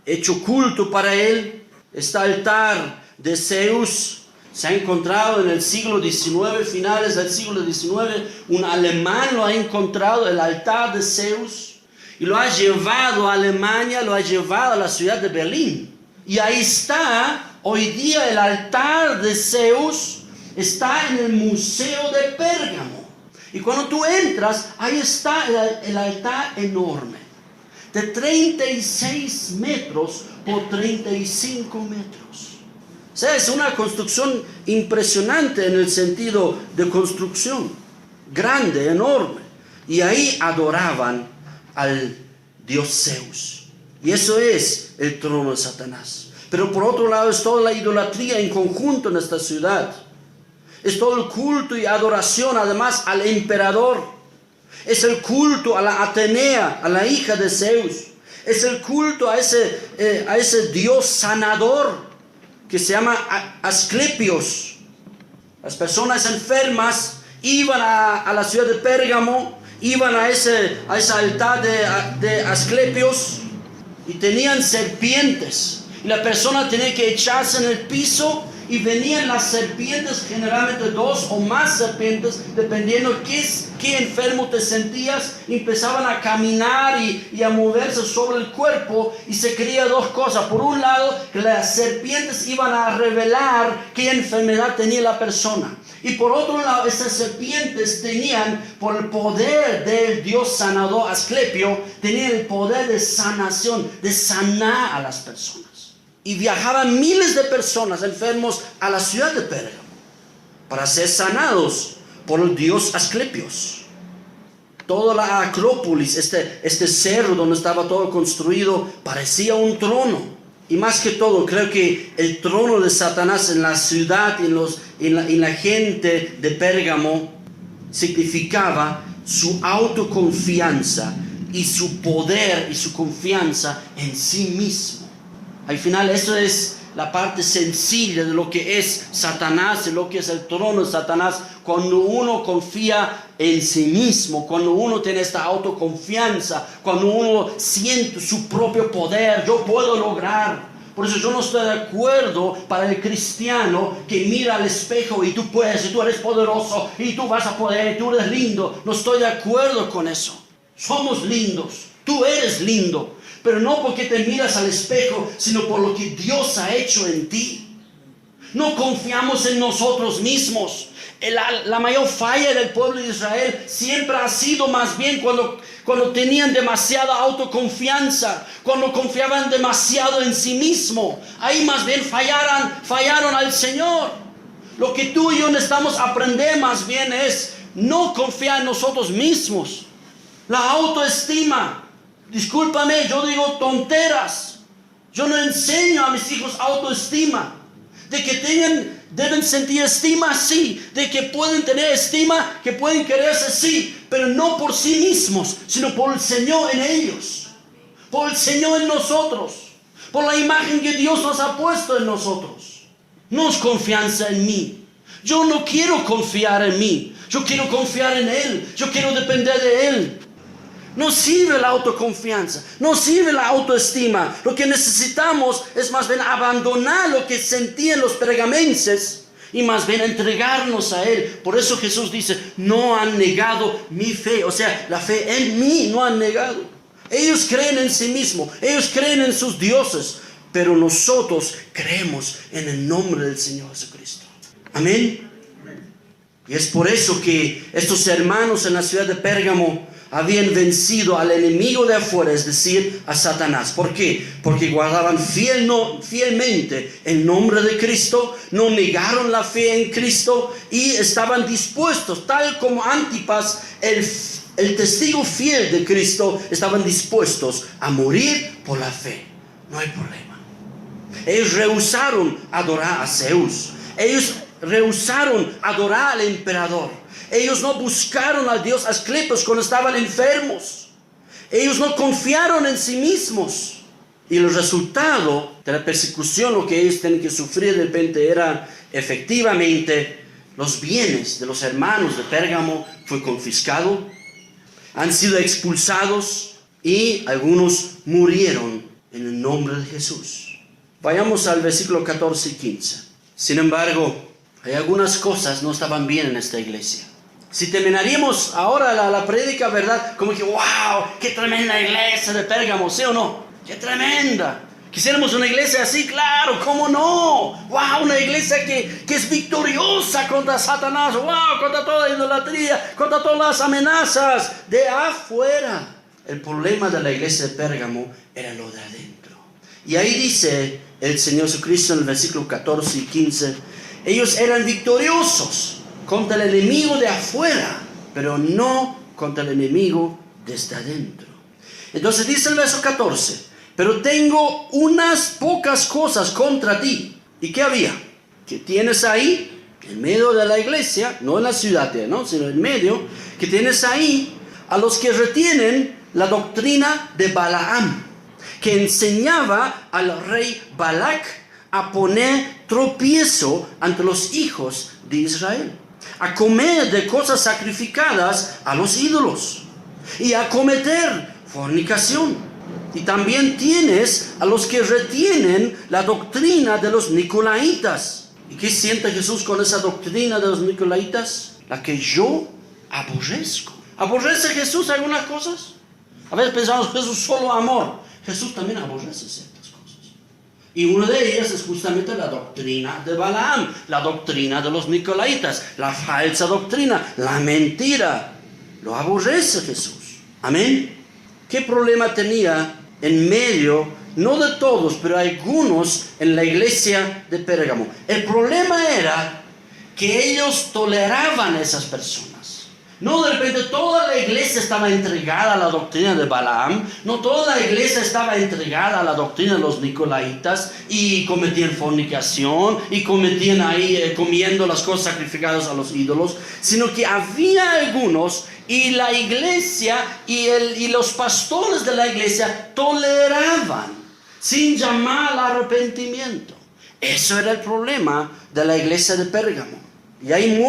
hecho culto para él. Este altar de Zeus se ha encontrado en el siglo XIX, finales del siglo XIX. Un alemán lo ha encontrado, el altar de Zeus. Y lo ha llevado a Alemania, lo ha llevado a la ciudad de Berlín. Y ahí está, hoy día el altar de Zeus está en el Museo de Pérgamo. Y cuando tú entras, ahí está el altar enorme. De 36 metros por 35 metros. O sea, es una construcción impresionante en el sentido de construcción. Grande, enorme. Y ahí adoraban al Dios Zeus. Y eso es el trono de Satanás. Pero por otro lado es toda la idolatría en conjunto en esta ciudad. Es todo el culto y adoración además al emperador. Es el culto a la Atenea, a la hija de Zeus. Es el culto a ese Dios sanador que se llama Asclepios. Las personas enfermas iban a la ciudad de Pérgamo, iban a ese altar de Asclepios y tenían serpientes. Y la persona tenía que echarse en el piso y venían las serpientes, generalmente 2 o más serpientes, dependiendo qué enfermo te sentías. Empezaban a caminar y a moverse sobre el cuerpo y se creía 2 cosas. Por un lado, que las serpientes iban a revelar qué enfermedad tenía la persona. Y por otro lado, esas serpientes tenían, por el poder del Dios sanador Asclepio, tenían el poder de sanación, de sanar a las personas. Y viajaban miles de personas enfermos a la ciudad de Pérgamo para ser sanados por el Dios Asclepios. Toda la Acrópolis, este cerro donde estaba todo construido, parecía un trono. Y más que todo, creo que el trono de Satanás en la ciudad y en la gente de Pérgamo significaba su autoconfianza y su poder y su confianza en sí mismo. Al final, eso es la parte sencilla de lo que es Satanás, de lo que es el trono de Satanás. Cuando uno confía en sí mismo, cuando uno tiene esta autoconfianza, cuando uno siente su propio poder, yo puedo lograr. Por eso yo no estoy de acuerdo para el cristiano que mira al espejo y tú puedes, y tú eres poderoso, y tú vas a poder, y tú eres lindo. No estoy de acuerdo con eso. Somos lindos, tú eres lindo, pero no porque te miras al espejo, sino por lo que Dios ha hecho en ti. No confiamos en nosotros mismos. La mayor falla del pueblo de Israel siempre ha sido más bien cuando tenían demasiada autoconfianza, cuando confiaban demasiado en sí mismo. Ahí más bien fallaron al Señor. Lo que tú y yo necesitamos aprender más bien es no confiar en nosotros mismos. La autoestima, discúlpame, yo digo tonteras. Yo no enseño a mis hijos autoestima. De que deben sentir estima, sí. De que pueden tener estima, que pueden quererse, sí. Pero no por sí mismos, sino por el Señor en ellos. Por el Señor en nosotros. Por la imagen que Dios nos ha puesto en nosotros. No es confianza en mí. Yo no quiero confiar en mí. Yo quiero confiar en Él. Yo quiero depender de Él. No sirve la autoconfianza, no sirve la autoestima. Lo que necesitamos es más bien abandonar lo que sentían los pergamenses y más bien entregarnos a Él. Por eso Jesús dice, no han negado mi fe. O sea, la fe en mí no han negado. Ellos creen en sí mismos, ellos creen en sus dioses, pero nosotros creemos en el nombre del Señor Jesucristo. Amén. Y es por eso que estos hermanos en la ciudad de Pérgamo habían vencido al enemigo de afuera, es decir, a Satanás. ¿Por qué? Porque guardaban fielmente el nombre de Cristo, no negaron la fe en Cristo y estaban dispuestos, tal como Antipas, el testigo fiel de Cristo, estaban dispuestos a morir por la fe. No hay problema. Ellos rehusaron adorar a Zeus. Ellos rehusaron adorar al emperador. Ellos no buscaron al dios Asclepios cuando estaban enfermos. Ellos no confiaron en sí mismos. Y el resultado de la persecución, lo que ellos tenían que sufrir de repente era efectivamente los bienes de los hermanos de Pérgamo fue confiscado, han sido expulsados y algunos murieron en el nombre de Jesús. Vayamos al versículo 14 y 15. Sin embargo, hay algunas cosas no estaban bien en esta iglesia. Si terminaríamos ahora la prédica, ¿verdad? Como que, wow, qué tremenda iglesia de Pérgamo, ¿sí o no? ¡Qué tremenda! Quisiéramos una iglesia así, claro, ¿cómo no? ¡Wow! Una iglesia que es victoriosa contra Satanás, ¡wow! Contra toda idolatría, contra todas las amenazas de afuera. El problema de la iglesia de Pérgamo era lo de adentro. Y ahí dice el Señor Jesucristo en el versículo 14 y 15, ellos eran victoriosos contra el enemigo de afuera, pero no contra el enemigo desde adentro. Entonces dice el verso 14, pero tengo unas pocas cosas contra ti. ¿Y qué había? Que tienes ahí, en medio de la iglesia, no en la ciudad, ¿no? Sino en medio, que tienes ahí a los que retienen la doctrina de Balaam, que enseñaba al rey Balac a poner tropiezo ante los hijos de Israel, a comer de cosas sacrificadas a los ídolos y a cometer fornicación. Y también tienes a los que retienen la doctrina de los nicolaitas. ¿Y qué siente Jesús con esa doctrina de los nicolaitas? La que yo aborrezco. ¿Aborrece Jesús algunas cosas? A veces pensamos Jesús solo amor. Jesús también aborrece ciertas cosas. Y una de ellas es justamente la doctrina de Balaam, la doctrina de los nicolaitas, la falsa doctrina, la mentira. Lo aborrece Jesús. Amén. ¿Qué problema tenía en medio, no de todos, pero algunos en la iglesia de Pérgamo? El problema era que ellos toleraban a esas personas. No, de repente toda la iglesia estaba entregada a la doctrina de Balaam. No, toda la iglesia estaba entregada a la doctrina de los nicolaitas y cometían fornicación y cometían ahí comiendo las cosas sacrificadas a los ídolos. Sino que había algunos y la iglesia y los pastores de la iglesia toleraban sin llamar al arrepentimiento. Eso era el problema de la iglesia de Pérgamo. Y ahí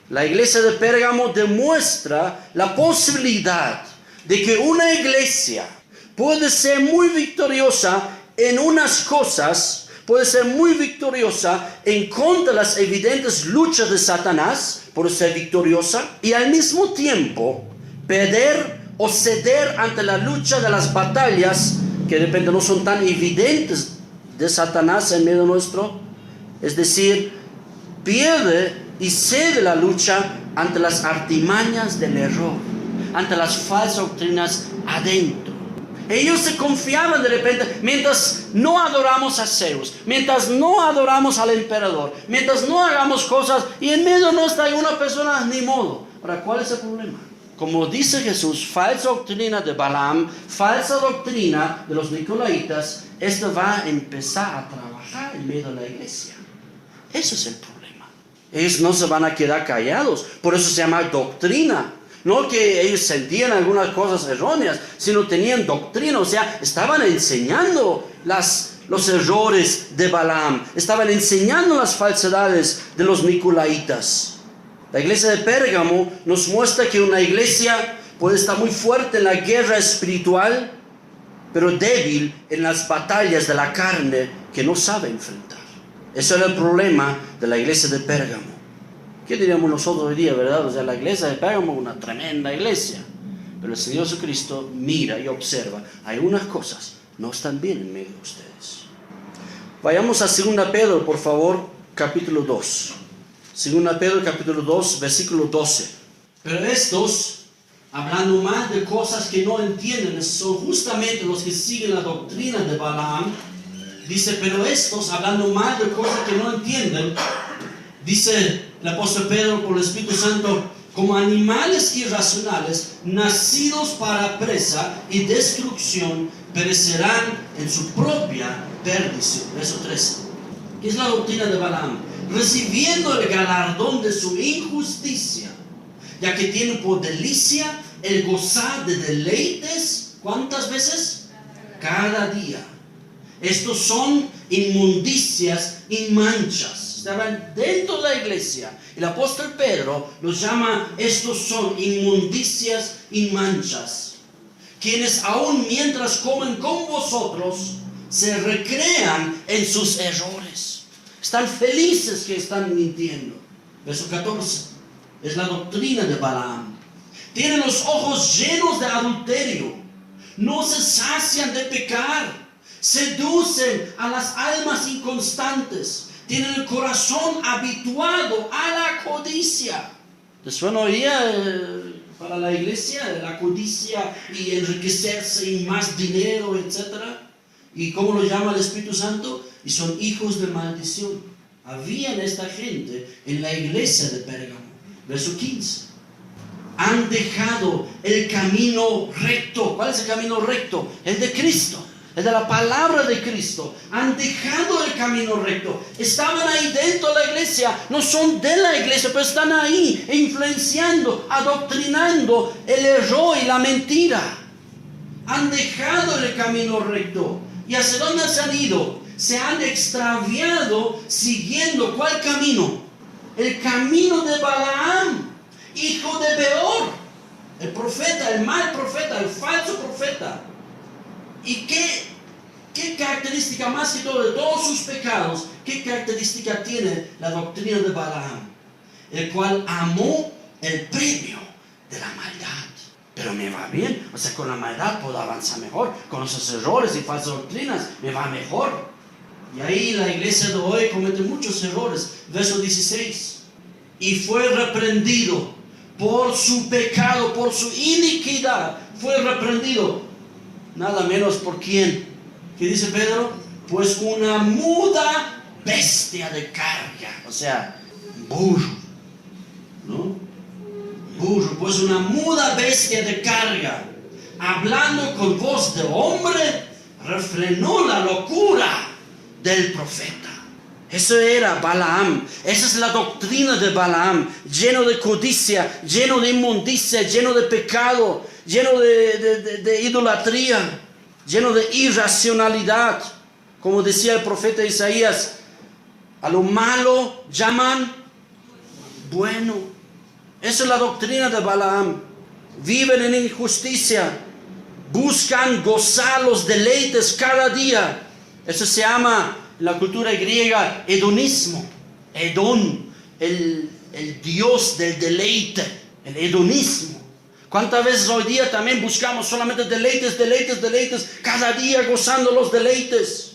la iglesia de Pérgamo demuestra la posibilidad de que una iglesia puede ser muy victoriosa en unas cosas, puede ser muy victoriosa en contra de las evidentes luchas de Satanás, puede ser victoriosa, y al mismo tiempo perder o ceder ante la lucha de las batallas que de repente no son tan evidentes de Satanás en medio nuestro. Es decir, pierde y cede la lucha ante las artimañas del error, ante las falsas doctrinas adentro. Ellos se confiaban de repente, mientras no adoramos a Zeus, mientras no adoramos al emperador, mientras no hagamos cosas y en medio nuestra hay una persona, ni modo. Ahora, ¿cuál es el problema? Como dice Jesús, falsa doctrina de Balaam, falsa doctrina de los nicolaitas, esto va a empezar a trabajar en medio de la iglesia. Eso es el problema. Ellos no se van a quedar callados, por eso se llama doctrina. No que ellos sentían algunas cosas erróneas, sino tenían doctrina, o sea, estaban enseñando los errores de Balaam, estaban enseñando las falsedades de los nicolaitas. La iglesia de Pérgamo nos muestra que una iglesia puede estar muy fuerte en la guerra espiritual, pero débil en las batallas de la carne que no sabe enfrentar. Eso era el problema de la iglesia de Pérgamo. ¿Qué diríamos nosotros hoy día, verdad? O sea, la iglesia de Pérgamo es una tremenda iglesia. Pero el Señor Jesucristo mira y observa. Hay unas cosas no están bien en medio de ustedes. Vayamos a 2 Pedro, por favor, capítulo 2. 2 Pedro, capítulo 2, versículo 12. Pero estos, hablando más de cosas que no entienden, son justamente los que siguen la doctrina de Balaam. Dice, pero estos, hablando mal de cosas que no entienden, dice el apóstol Pedro por el Espíritu Santo, como animales irracionales, nacidos para presa y destrucción, perecerán en su propia perdición. Verso 13. ¿Qué es la doctrina de Balaam? Recibiendo el galardón de su injusticia, ya que tiene por delicia el gozar de deleites, ¿cuántas veces? Cada día. Estos son inmundicias y manchas. Estaban dentro de la iglesia. El apóstol Pedro los llama, estos son inmundicias y manchas. Quienes aún mientras comen con vosotros, se recrean en sus errores. Están felices que están mintiendo. Verso 14. Es la doctrina de Balaam. Tienen los ojos llenos de adulterio. No se sacian de pecar. Seducen a las almas inconstantes. Tienen el corazón habituado a la codicia. ¿Te suena hoy día para la iglesia la codicia y enriquecerse y más dinero, etcétera? ¿Y cómo lo llama el Espíritu Santo? Y son hijos de maldición. Habían esta gente en la iglesia de Pérgamo. Verso 15. Han dejado el camino recto. ¿Cuál es el camino recto? El de Cristo. Es de la palabra de Cristo. Han dejado el camino recto. Estaban ahí dentro de la iglesia. No son de la iglesia, pero están ahí influenciando, adoctrinando el error y la mentira. Han dejado el camino recto. ¿Y hacia dónde se han ido? Se han extraviado siguiendo ¿cuál camino? El camino de Balaam, hijo de Beor, el profeta, el mal profeta, el falso profeta. ¿Y qué característica más que todo de todos sus pecados? ¿Qué característica tiene la doctrina de Balaam? El cual amó el premio de la maldad. Pero me va bien, o sea, con la maldad puedo avanzar mejor. Con esos errores y falsas doctrinas me va mejor. Y ahí la iglesia de hoy comete muchos errores. Verso 16. Y fue reprendido por su pecado, por su iniquidad. Fue reprendido. Nada menos por quién. ¿Qué dice Pedro? Pues una muda bestia de carga. O sea, burro, ¿no? burro, pues una muda bestia de carga, hablando con voz de hombre, refrenó la locura del profeta. Eso era Balaam. Esa es la doctrina de Balaam, lleno de codicia, lleno de inmundicia, lleno de pecado, lleno de idolatría, lleno de irracionalidad. Como decía el profeta Isaías, a lo malo llaman bueno. Esa es la doctrina de Balaam. Viven en injusticia, buscan gozar los deleites cada día. Eso se llama en la cultura griega hedonismo. Hedón, el dios del deleite, el hedonismo. ¿Cuántas veces hoy día también buscamos solamente deleites, cada día gozando los deleites?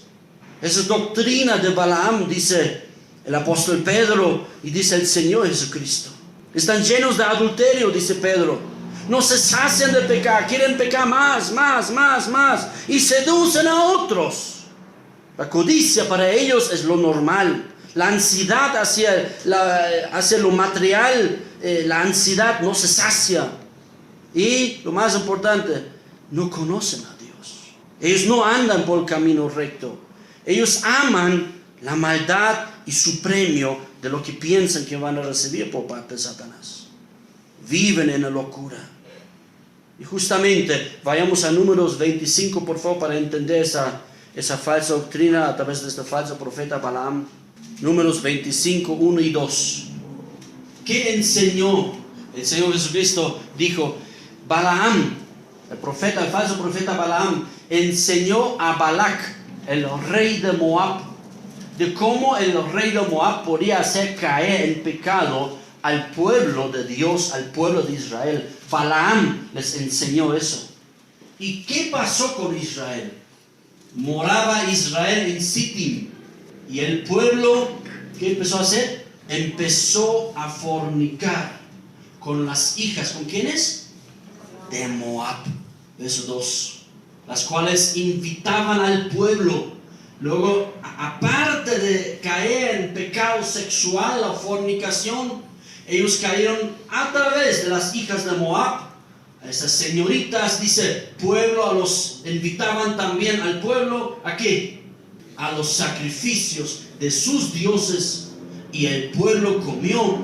Esa es doctrina de Balaam, dice el apóstol Pedro y dice el Señor Jesucristo. Están llenos de adulterio, dice Pedro. No se sacian de pecar, quieren pecar más, y seducen a otros. La codicia para ellos es lo normal. La ansiedad hacia lo material, la ansiedad no se sacia. Y lo más importante, no conocen a Dios. Ellos no andan por el camino recto. Ellos aman la maldad y su premio de lo que piensan que van a recibir por parte de Satanás. Viven en la locura. Y justamente, vayamos a Números 25, por favor, para entender esa falsa doctrina a través de este falso profeta Balaam. Números 25, 1 y 2. ¿Qué enseñó? El Señor Jesucristo dijo, Balaam, el falso profeta Balaam, enseñó a Balac, el rey de Moab, de cómo el rey de Moab podía hacer caer en pecado al pueblo de Dios, al pueblo de Israel. Balaam les enseñó eso. ¿Y qué pasó con Israel? Moraba Israel en Sittim. Y el pueblo, ¿qué empezó a hacer? Empezó a fornicar con las hijas. ¿Con quiénes? De Moab. Verso 2. Las cuales invitaban al pueblo. Luego, aparte de caer en pecado sexual, la fornicación, ellos cayeron a través de las hijas de Moab. A esas señoritas, dice, pueblo, invitaban también al pueblo, ¿a qué? A los sacrificios de sus dioses. Y el pueblo comió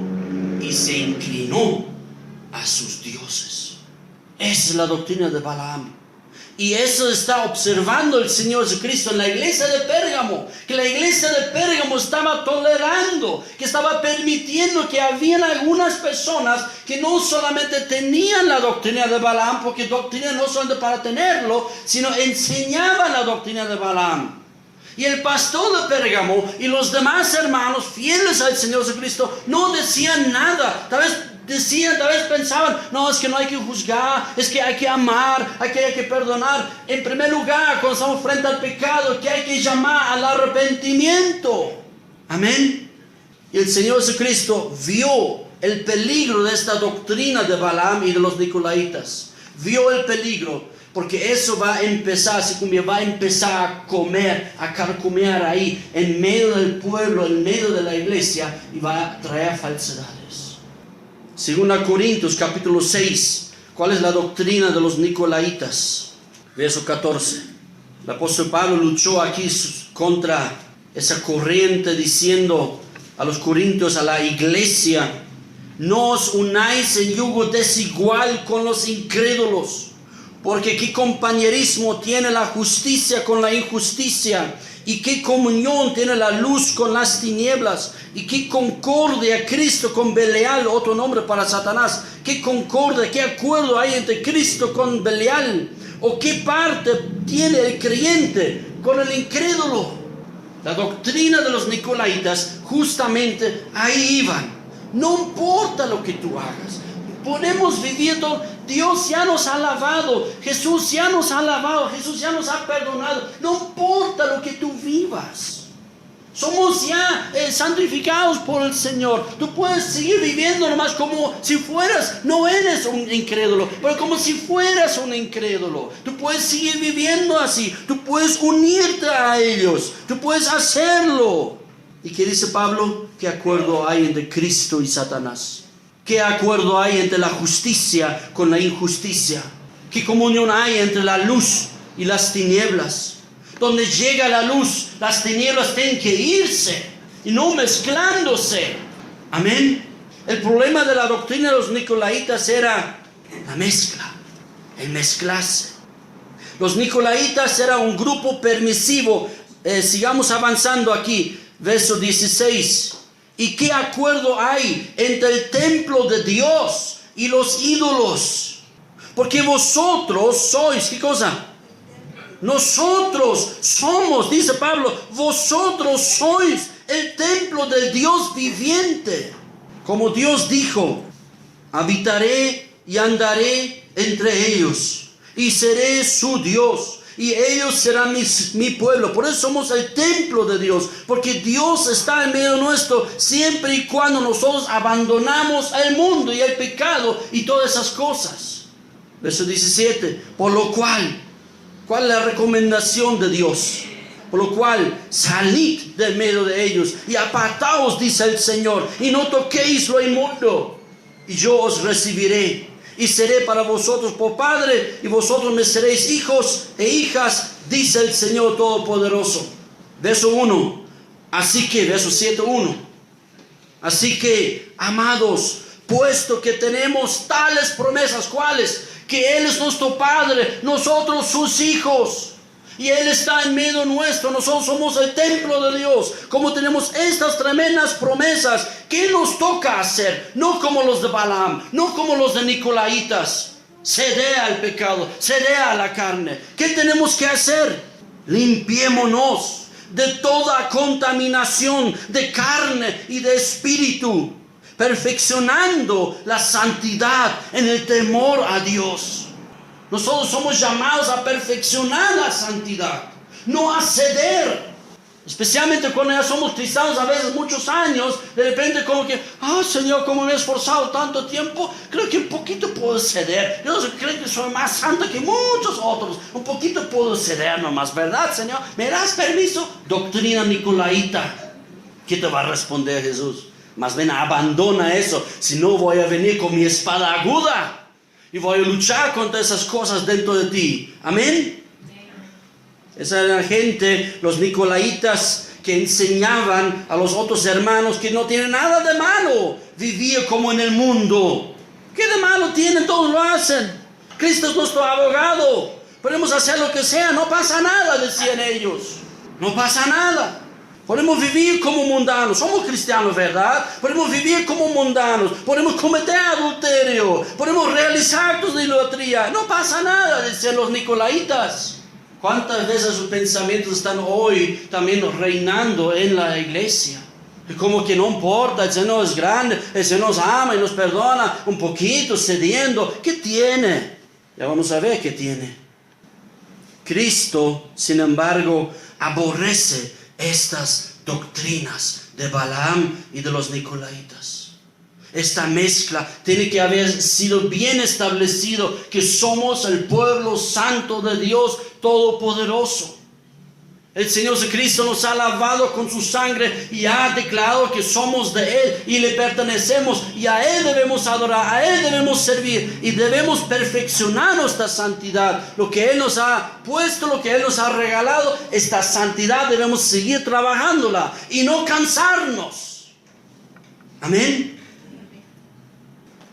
y se inclinó a sus dioses. Esa es la doctrina de Balaam. Y eso está observando el Señor Jesucristo en la iglesia de Pérgamo. Que la iglesia de Pérgamo estaba tolerando, que estaba permitiendo que habían algunas personas que no solamente tenían la doctrina de Balaam, porque doctrina no solamente para tenerlo, sino enseñaban la doctrina de Balaam. Y el pastor de Pérgamo y los demás hermanos fieles al Señor Jesucristo no decían nada. Tal vez pensaban, no, es que no hay que juzgar, es que hay que amar, hay que perdonar. En primer lugar, cuando estamos frente al pecado, que hay que llamar al arrepentimiento. Amén. Y el Señor Jesucristo vio el peligro de esta doctrina de Balaam y de los Nicolaitas. Vio el peligro, porque eso va a empezar a comer, a carcomer ahí, en medio del pueblo, en medio de la iglesia, y va a traer falsedades. Según Corintios capítulo 6, ¿cuál es la doctrina de los Nicolaitas? Verso 14. El apóstol Pablo luchó aquí contra esa corriente diciendo a los corintios, a la iglesia, no os unáis en yugo desigual con los incrédulos. Porque qué compañerismo tiene la justicia con la injusticia, y qué comunión tiene la luz con las tinieblas, y qué concordia Cristo con Belial, otro nombre para Satanás. Qué concordia, qué acuerdo hay entre Cristo con Belial, o qué parte tiene el creyente con el incrédulo. La doctrina de los Nicolaitas justamente ahí iban. No importa lo que tú hagas, podemos vivir todo. Dios ya nos ha lavado, Jesús ya nos ha lavado, Jesús ya nos ha perdonado. No importa lo que tú vivas, somos ya santificados por el Señor. Tú puedes seguir viviendo nomás como si fueras, no eres un incrédulo, pero como si fueras un incrédulo. Tú puedes seguir viviendo así, tú puedes unirte a ellos, tú puedes hacerlo. ¿Y qué dice Pablo? ¿Qué acuerdo hay entre Cristo y Satanás? ¿Qué acuerdo hay entre la justicia con la injusticia? ¿Qué comunión hay entre la luz y las tinieblas? Donde llega la luz, las tinieblas tienen que irse y no mezclándose. Amén. El problema de la doctrina de los nicolaitas era la mezcla, el mezclarse. Los nicolaitas eran un grupo permisivo. Sigamos avanzando aquí, verso 16. ¿Y qué acuerdo hay entre el templo de Dios y los ídolos? Porque vosotros sois, ¿qué cosa? Nosotros somos, dice Pablo, vosotros sois el templo del Dios viviente. Como Dios dijo, habitaré y andaré entre ellos y seré su Dios y ellos serán mi pueblo. Por eso somos el templo de Dios, porque Dios está en medio nuestro siempre y cuando nosotros abandonamos el mundo y el pecado y todas esas cosas. Verso 17, por lo cual, ¿cuál es la recomendación de Dios? Por lo cual, salid del medio de ellos y apartaos, dice el Señor, y no toquéis lo inmundo, y yo os recibiré, y seré para vosotros por padre, y vosotros me seréis hijos e hijas, dice el Señor Todopoderoso. Verso 1, así que, verso 7:1, así que, amados, puesto que tenemos tales promesas, ¿cuáles? Que Él es nuestro Padre, nosotros sus hijos, y Él está en medio nuestro, nosotros somos el templo de Dios. Como tenemos estas tremendas promesas, ¿qué nos toca hacer? No como los de Balaam, no como los de Nicolaitas. Ceder al pecado, ceder a la carne. ¿Qué tenemos que hacer? Limpiémonos de toda contaminación de carne y de espíritu, perfeccionando la santidad en el temor a Dios. Nosotros somos llamados a perfeccionar la santidad, no a ceder. Especialmente cuando ya somos cristianos a veces muchos años, de repente como que, Señor, como me he esforzado tanto tiempo, creo que un poquito puedo ceder. Yo creo que soy más santo que muchos otros, un poquito puedo ceder nomás, ¿verdad, Señor? ¿Me das permiso? Doctrina nicolaita. ¿Qué te va a responder Jesús? Más bien abandona eso, si no voy a venir con mi espada aguda y voy a luchar contra esas cosas dentro de ti. Amén. Esa era la gente, los nicolaitas, que enseñaban a los otros hermanos que no tienen nada de malo vivir como en el mundo. ¿Qué de malo tienen? Todos lo hacen. Cristo es nuestro abogado, podemos hacer lo que sea, no pasa nada, decían ellos. No pasa nada. Podemos vivir como mundanos, somos cristianos, ¿verdad? Podemos vivir como mundanos, podemos cometer adulterio, podemos realizar actos de idolatría, no pasa nada, decían los nicolaitas. ¿Cuántas veces sus pensamientos están hoy también reinando en la iglesia? Como que no importa, el Señor es grande, el Señor nos ama y nos perdona, un poquito cediendo. ¿Qué tiene? Ya vamos a ver qué tiene. Cristo, sin embargo, aborrece estas doctrinas de Balaam y de los nicolaitas. Esta mezcla tiene que haber sido bien establecido, que somos el pueblo santo de Dios Todopoderoso. El Señor Jesucristo nos ha lavado con su sangre y ha declarado que somos de Él y le pertenecemos, y a Él debemos adorar, a Él debemos servir y debemos perfeccionar nuestra santidad. Lo que Él nos ha puesto, lo que Él nos ha regalado, esta santidad debemos seguir trabajándola y no cansarnos. Amén.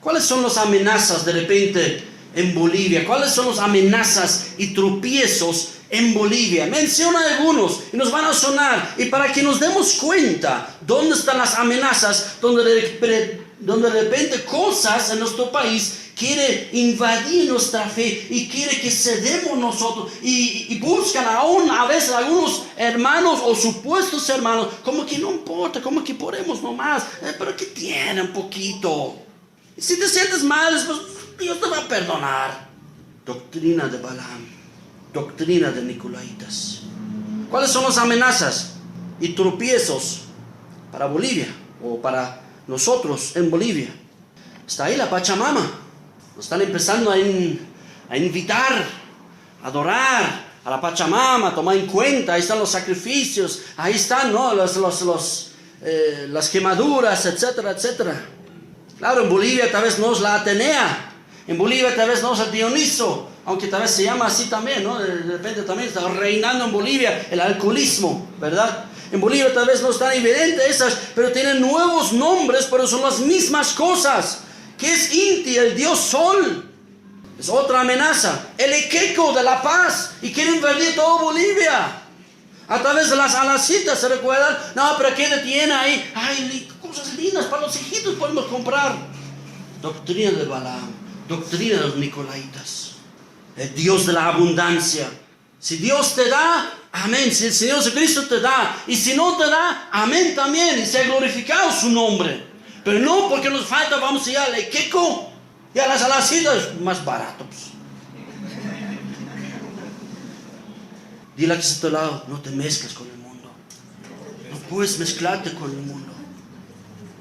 ¿Cuáles son las amenazas de repente en Bolivia? ¿Cuáles son las amenazas y tropiezos en Bolivia? Menciona algunos y nos van a sonar, y para que nos demos cuenta dónde están las amenazas, donde de repente cosas en nuestro país quiere invadir nuestra fe y quiere que cedemos nosotros, y buscan aún a veces algunos hermanos o supuestos hermanos como que no importa, como que podemos nomás, pero que tiene un poquito, y si te sientes mal, pues Dios te va a perdonar. Doctrina de Balaam, doctrina de nicolaitas. ¿Cuáles son las amenazas y tropiezos para Bolivia o para nosotros en Bolivia? Está ahí la Pachamama. Nos están empezando a invitar a adorar a la Pachamama, a tomar en cuenta. Ahí están los sacrificios, ahí están, ¿no? las quemaduras, etcétera, etcétera. Claro, en Bolivia tal vez no es la Atenea, en Bolivia tal vez no es el Dioniso, aunque tal vez se llama así también, ¿no? De repente también está reinando en Bolivia el alcoholismo, ¿verdad? En Bolivia tal vez no es tan evidente esas, pero tienen nuevos nombres, pero son las mismas cosas. ¿Qué es Inti, el dios sol? Es otra amenaza. El Equeco de la paz, y quieren invadir toda Bolivia. A través de las alacitas, ¿se recuerdan? No, pero ¿qué tiene ahí? Ay, cosas lindas para los hijitos podemos comprar. Doctrina de Balaam, doctrina de los Nicolaitas. El Dios de la abundancia. Si Dios te da, amén. Si el Señor Jesucristo te da, y si no te da, amén también. Y se ha glorificado su nombre. Pero no porque nos falta, vamos a ir al Equeco y a las alacitas más baratos. Dile a que está a tu lado, no te mezcles con el mundo. No puedes mezclarte con el mundo.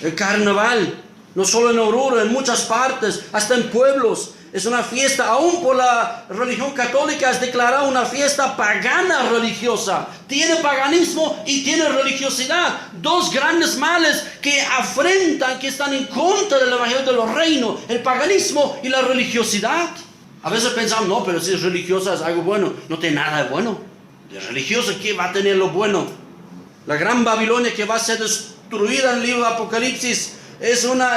El carnaval, no solo en Oruro, en muchas partes, hasta en pueblos, es una fiesta, aún por la religión católica es declarada una fiesta pagana religiosa. Tiene paganismo y tiene religiosidad. Dos grandes males que afrentan, que están en contra del evangelio de los reinos. El paganismo y la religiosidad. A veces pensamos, no, pero si es religiosa es algo bueno. No tiene nada de bueno. De religiosa, ¿qué va a tener lo bueno? La gran Babilonia que va a ser destruida en el libro de Apocalipsis es una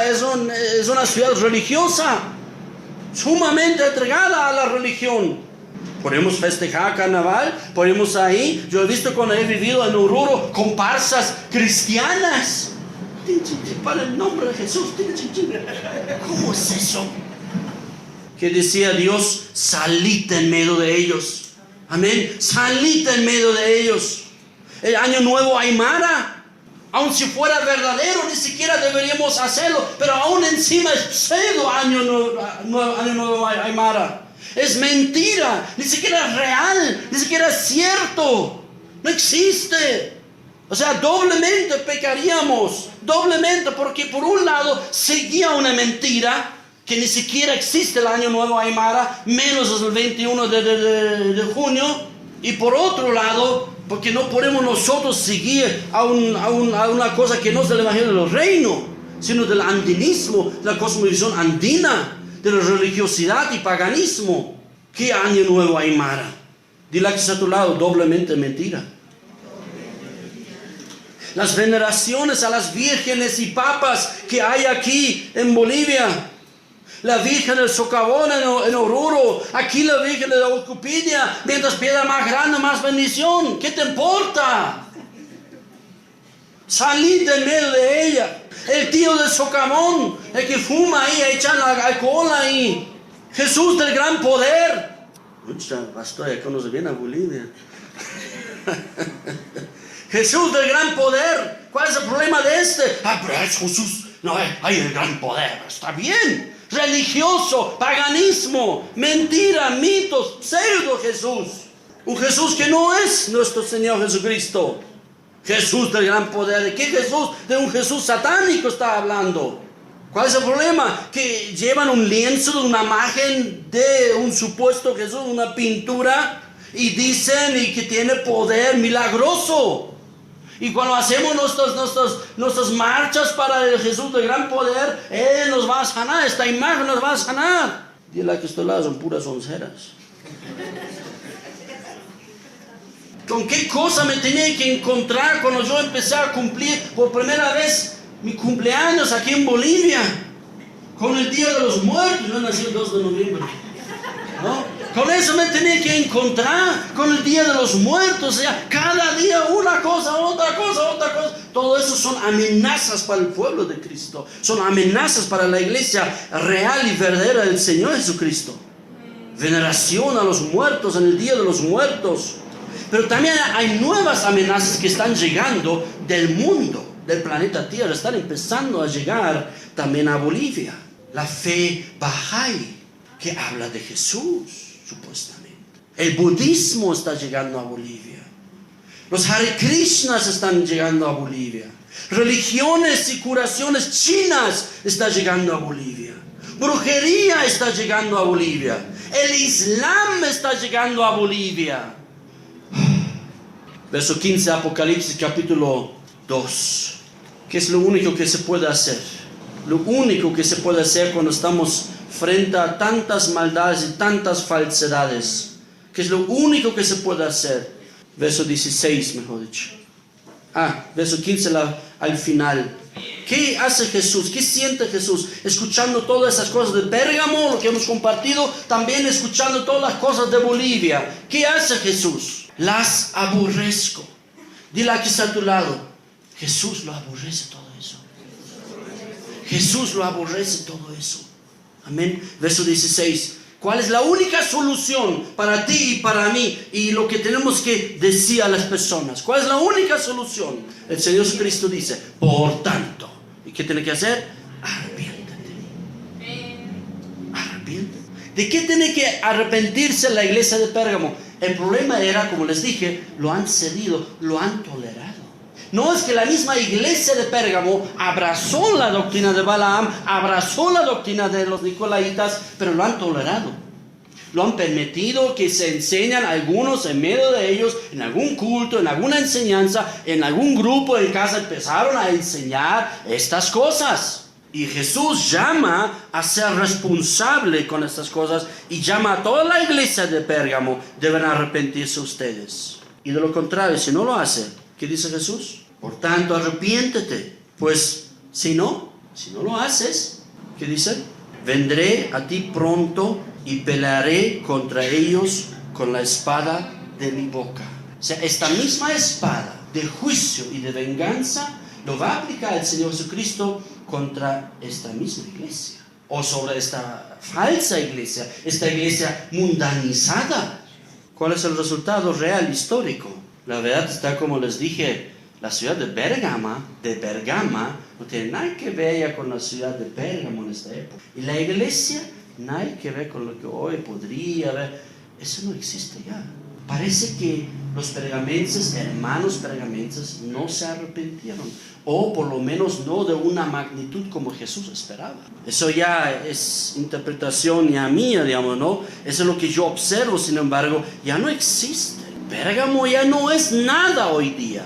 ciudad religiosa, sumamente entregada a la religión. Podemos festejar carnaval, podemos ahí. Yo he visto cuando he vivido en Oruro comparsas cristianas. Para el nombre de Jesús. ¿Cómo es eso? Que decía Dios, salid en medio de ellos. Amén. Salid en medio de ellos. El año nuevo Aymara, aun si fuera verdadero, ni siquiera deberíamos hacerlo, pero aún encima es pseudo año nuevo Aymara. Es mentira, ni siquiera es real, ni siquiera es cierto. No existe. O sea, doblemente pecaríamos, doblemente, porque por un lado seguía una mentira, que ni siquiera existe el año nuevo Aymara, menos el 21 de junio, y por otro lado, porque no podemos nosotros seguir a una cosa que no es del evangelio de los reinos, sino del andinismo, de la cosmovisión andina, de la religiosidad y paganismo. ¿Qué año nuevo Aymara? Dile que está a tu lado, doblemente mentira. Las veneraciones a las vírgenes y papas que hay aquí en Bolivia. La Virgen del Socavón en Oruro, aquí la Virgen de la Ocupidia, mientras piedra más grande, más bendición. ¿Qué te importa? Salid en medio de ella. El tío del Socavón, el que fuma ahí, echan alcohol ahí. Jesús del gran poder. Pastor, ya conoce bien a Bolivia. Jesús del gran poder. ¿Cuál es el problema de este? Pero es Jesús. No, hay el gran poder. Está bien. Religioso, paganismo, mentira, mitos, pseudo Jesús. Un Jesús que no es nuestro Señor Jesucristo. Jesús del gran poder. ¿De qué Jesús? De un Jesús satánico está hablando. ¿Cuál es el problema? Que llevan un lienzo de una imagen de un supuesto Jesús, una pintura, y dicen y que tiene poder milagroso. Y cuando hacemos nuestras marchas para el Jesús de gran poder, Él nos va a sanar, esta imagen nos va a sanar. Dile que estos lados son puras onceras. ¿Con qué cosa me tenía que encontrar cuando yo empecé a cumplir por primera vez mi cumpleaños aquí en Bolivia? Con el Día de los Muertos. Yo nací el 2 de noviembre, ¿no? Con eso me tenía que encontrar, con el Día de los Muertos. O sea, cada día una cosa, otra cosa, otra cosa. Todo eso son amenazas para el pueblo de Cristo. Son amenazas para la iglesia real y verdadera del Señor Jesucristo. Veneración a los muertos en el Día de los Muertos. Pero también hay nuevas amenazas que están llegando del mundo, del planeta Tierra. Están empezando a llegar también a Bolivia. La fe Bahá'í, que habla de Jesús. Supuestamente. El budismo está llegando a Bolivia. Los Hare Krishnas están llegando a Bolivia. Religiones y curaciones chinas están llegando a Bolivia. Brujería está llegando a Bolivia. El Islam está llegando a Bolivia. Verso 15, Apocalipsis capítulo 2. ¿Qué es lo único que se puede hacer? lo único que se puede hacer cuando estamos frente a tantas maldades y tantas falsedades. ¿Qué es lo único que se puede hacer? Verso 16, mejor dicho. Verso 15 al final. ¿Qué hace Jesús? ¿Qué siente Jesús? Escuchando todas esas cosas de Pérgamo, lo que hemos compartido, también escuchando todas las cosas de Bolivia. ¿Qué hace Jesús? Las aborrezco. Dile a que está a tu lado. Jesús lo aborrece todo eso. Jesús lo aborrece todo eso. Amén. Verso 16. ¿Cuál es la única solución para ti y para mí? Y lo que tenemos que decir a las personas. ¿Cuál es la única solución? El Señor Jesucristo dice, por tanto. ¿Y qué tiene que hacer? Arrepiéntete. Arrepiéntete. ¿De qué tiene que arrepentirse la iglesia de Pérgamo? El problema era, como les dije, lo han cedido, lo han tolerado. No es que la misma iglesia de Pérgamo abrazó la doctrina de Balaam, abrazó la doctrina de los nicolaitas, pero lo han tolerado. Lo han permitido que se enseñan algunos en medio de ellos, en algún culto, en alguna enseñanza, en algún grupo en casa empezaron a enseñar estas cosas. Y Jesús llama a ser responsable con estas cosas y llama a toda la iglesia de Pérgamo, deben arrepentirse ustedes. Y de lo contrario, si no lo hace, ¿qué dice Jesús? Por tanto, arrepiéntete. Pues, si no lo haces, ¿qué dice? Vendré a ti pronto y pelearé contra ellos con la espada de mi boca. O sea, esta misma espada de juicio y de venganza lo va a aplicar el Señor Jesucristo contra esta misma iglesia. O sobre esta falsa iglesia, esta iglesia mundanizada. ¿Cuál es el resultado real, histórico? La verdad está, como les dije, la ciudad de Bergama no tiene nada que ver ya con la ciudad de Pérgamo en esta época. Y la iglesia, nada que ver con lo que hoy podría haber. Eso no existe ya. Parece que los pergamenses, hermanos pergamenses, no se arrepintieron. O por lo menos no de una magnitud como Jesús esperaba. Eso ya es interpretación ya mía, digamos, ¿no? Eso es lo que yo observo, sin embargo, ya no existe. Pérgamo ya no es nada hoy día.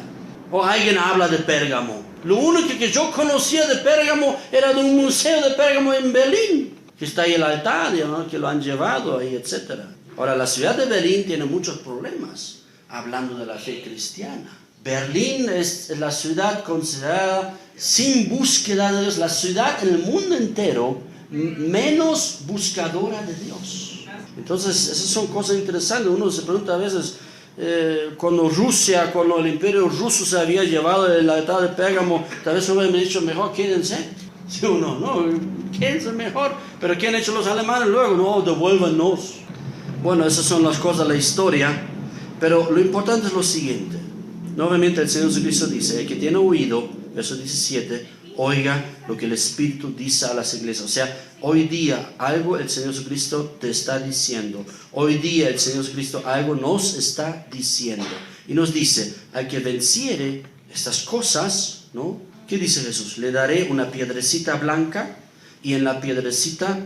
O alguien habla de Pérgamo. Lo único que yo conocía de Pérgamo era de un museo de Pérgamo en Berlín, que está ahí el altar, ¿no? Que lo han llevado ahí, etc. Ahora, la ciudad de Berlín tiene muchos problemas, hablando de la fe cristiana. Berlín es la ciudad considerada sin búsqueda de Dios, la ciudad en el mundo entero menos buscadora de Dios. Entonces, esas son cosas interesantes. Uno se pregunta a veces, cuando el imperio ruso se había llevado el altar de Pérgamo, tal vez uno hubiera dicho, mejor quédense. Si uno, no, quédense mejor. Pero ¿qué han hecho los alemanes luego? No, devuélvanos. Bueno, esas son las cosas de la historia. Pero lo importante es lo siguiente. Nuevamente el Señor Jesucristo dice, el que tiene oído, verso 17, oiga lo que el Espíritu dice a las iglesias. O sea, hoy día algo el Señor Jesucristo te está diciendo. Hoy día el Señor Jesucristo algo nos está diciendo. Y nos dice, al que venciere estas cosas, ¿no? ¿Qué dice Jesús? Le daré una piedrecita blanca y en la piedrecita...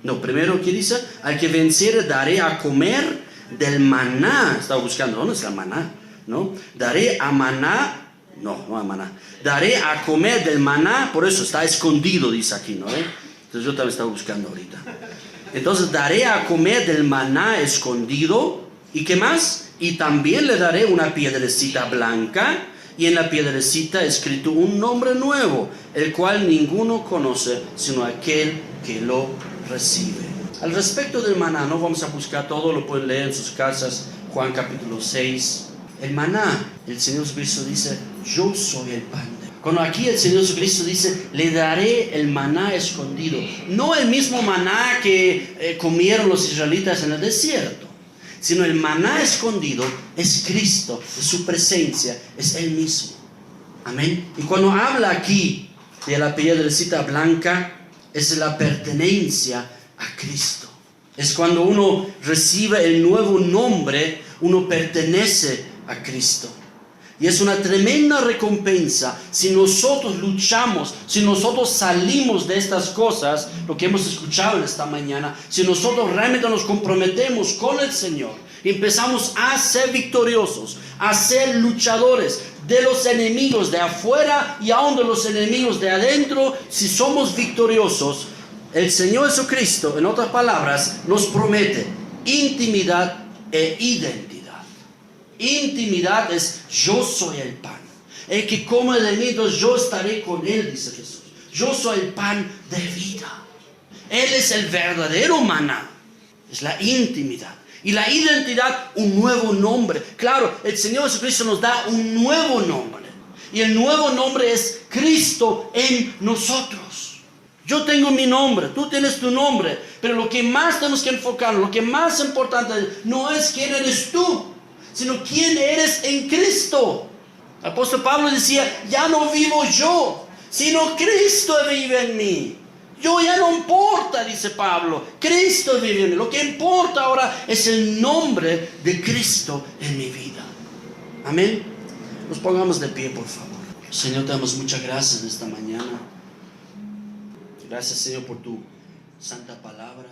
No, primero, ¿qué dice? Al que venciere daré a comer del maná. Estaba buscando, ¿dónde está el maná? ¿No? Daré a maná, no a maná. Daré a comer del maná, por eso está escondido, dice aquí, ¿no? Entonces yo también estaba buscando ahorita. Entonces daré a comer del maná escondido, ¿y qué más? Y también le daré una piedrecita blanca, y en la piedrecita escrito un nombre nuevo, el cual ninguno conoce, sino aquel que lo recibe. Al respecto del maná, no vamos a buscar todo, lo pueden leer en sus casas, Juan capítulo 6. El maná, el Señor Jesucristo dice, yo soy el pan. Cuando aquí el Señor Jesucristo dice, le daré el maná escondido. No el mismo maná que comieron los israelitas en el desierto, sino el maná escondido es Cristo, es su presencia, es Él mismo. Amén. Y cuando habla aquí de la piedrecita blanca, es la pertenencia a Cristo. Es cuando uno recibe el nuevo nombre, uno pertenece a Cristo. Y es una tremenda recompensa si nosotros luchamos, si nosotros salimos de estas cosas, lo que hemos escuchado en esta mañana, si nosotros realmente nos comprometemos con el Señor empezamos a ser victoriosos, a ser luchadores de los enemigos de afuera y aún de los enemigos de adentro. Si somos victoriosos, el Señor Jesucristo, en otras palabras, nos promete intimidad e identidad. Intimidad es: yo soy el pan. El que come de mí, entonces yo estaré con él, dice Jesús. Yo soy el pan de vida. Él es el verdadero maná. Es la intimidad. Y la identidad, un nuevo nombre. Claro, el Señor Jesucristo nos da un nuevo nombre. Y el nuevo nombre es Cristo en nosotros. Yo tengo mi nombre, tú tienes tu nombre. Pero lo que más tenemos que enfocar, lo que más importante no es quién eres tú, sino quién eres en Cristo. El apóstol Pablo decía: ya no vivo yo, sino Cristo vive en mí. Yo ya no importa, dice Pablo, Cristo vive en mí. Lo que importa ahora es el nombre de Cristo en mi vida. Amén. Nos pongamos de pie, por favor. Señor, te damos muchas gracias en esta mañana. Gracias, Señor, por tu santa palabra.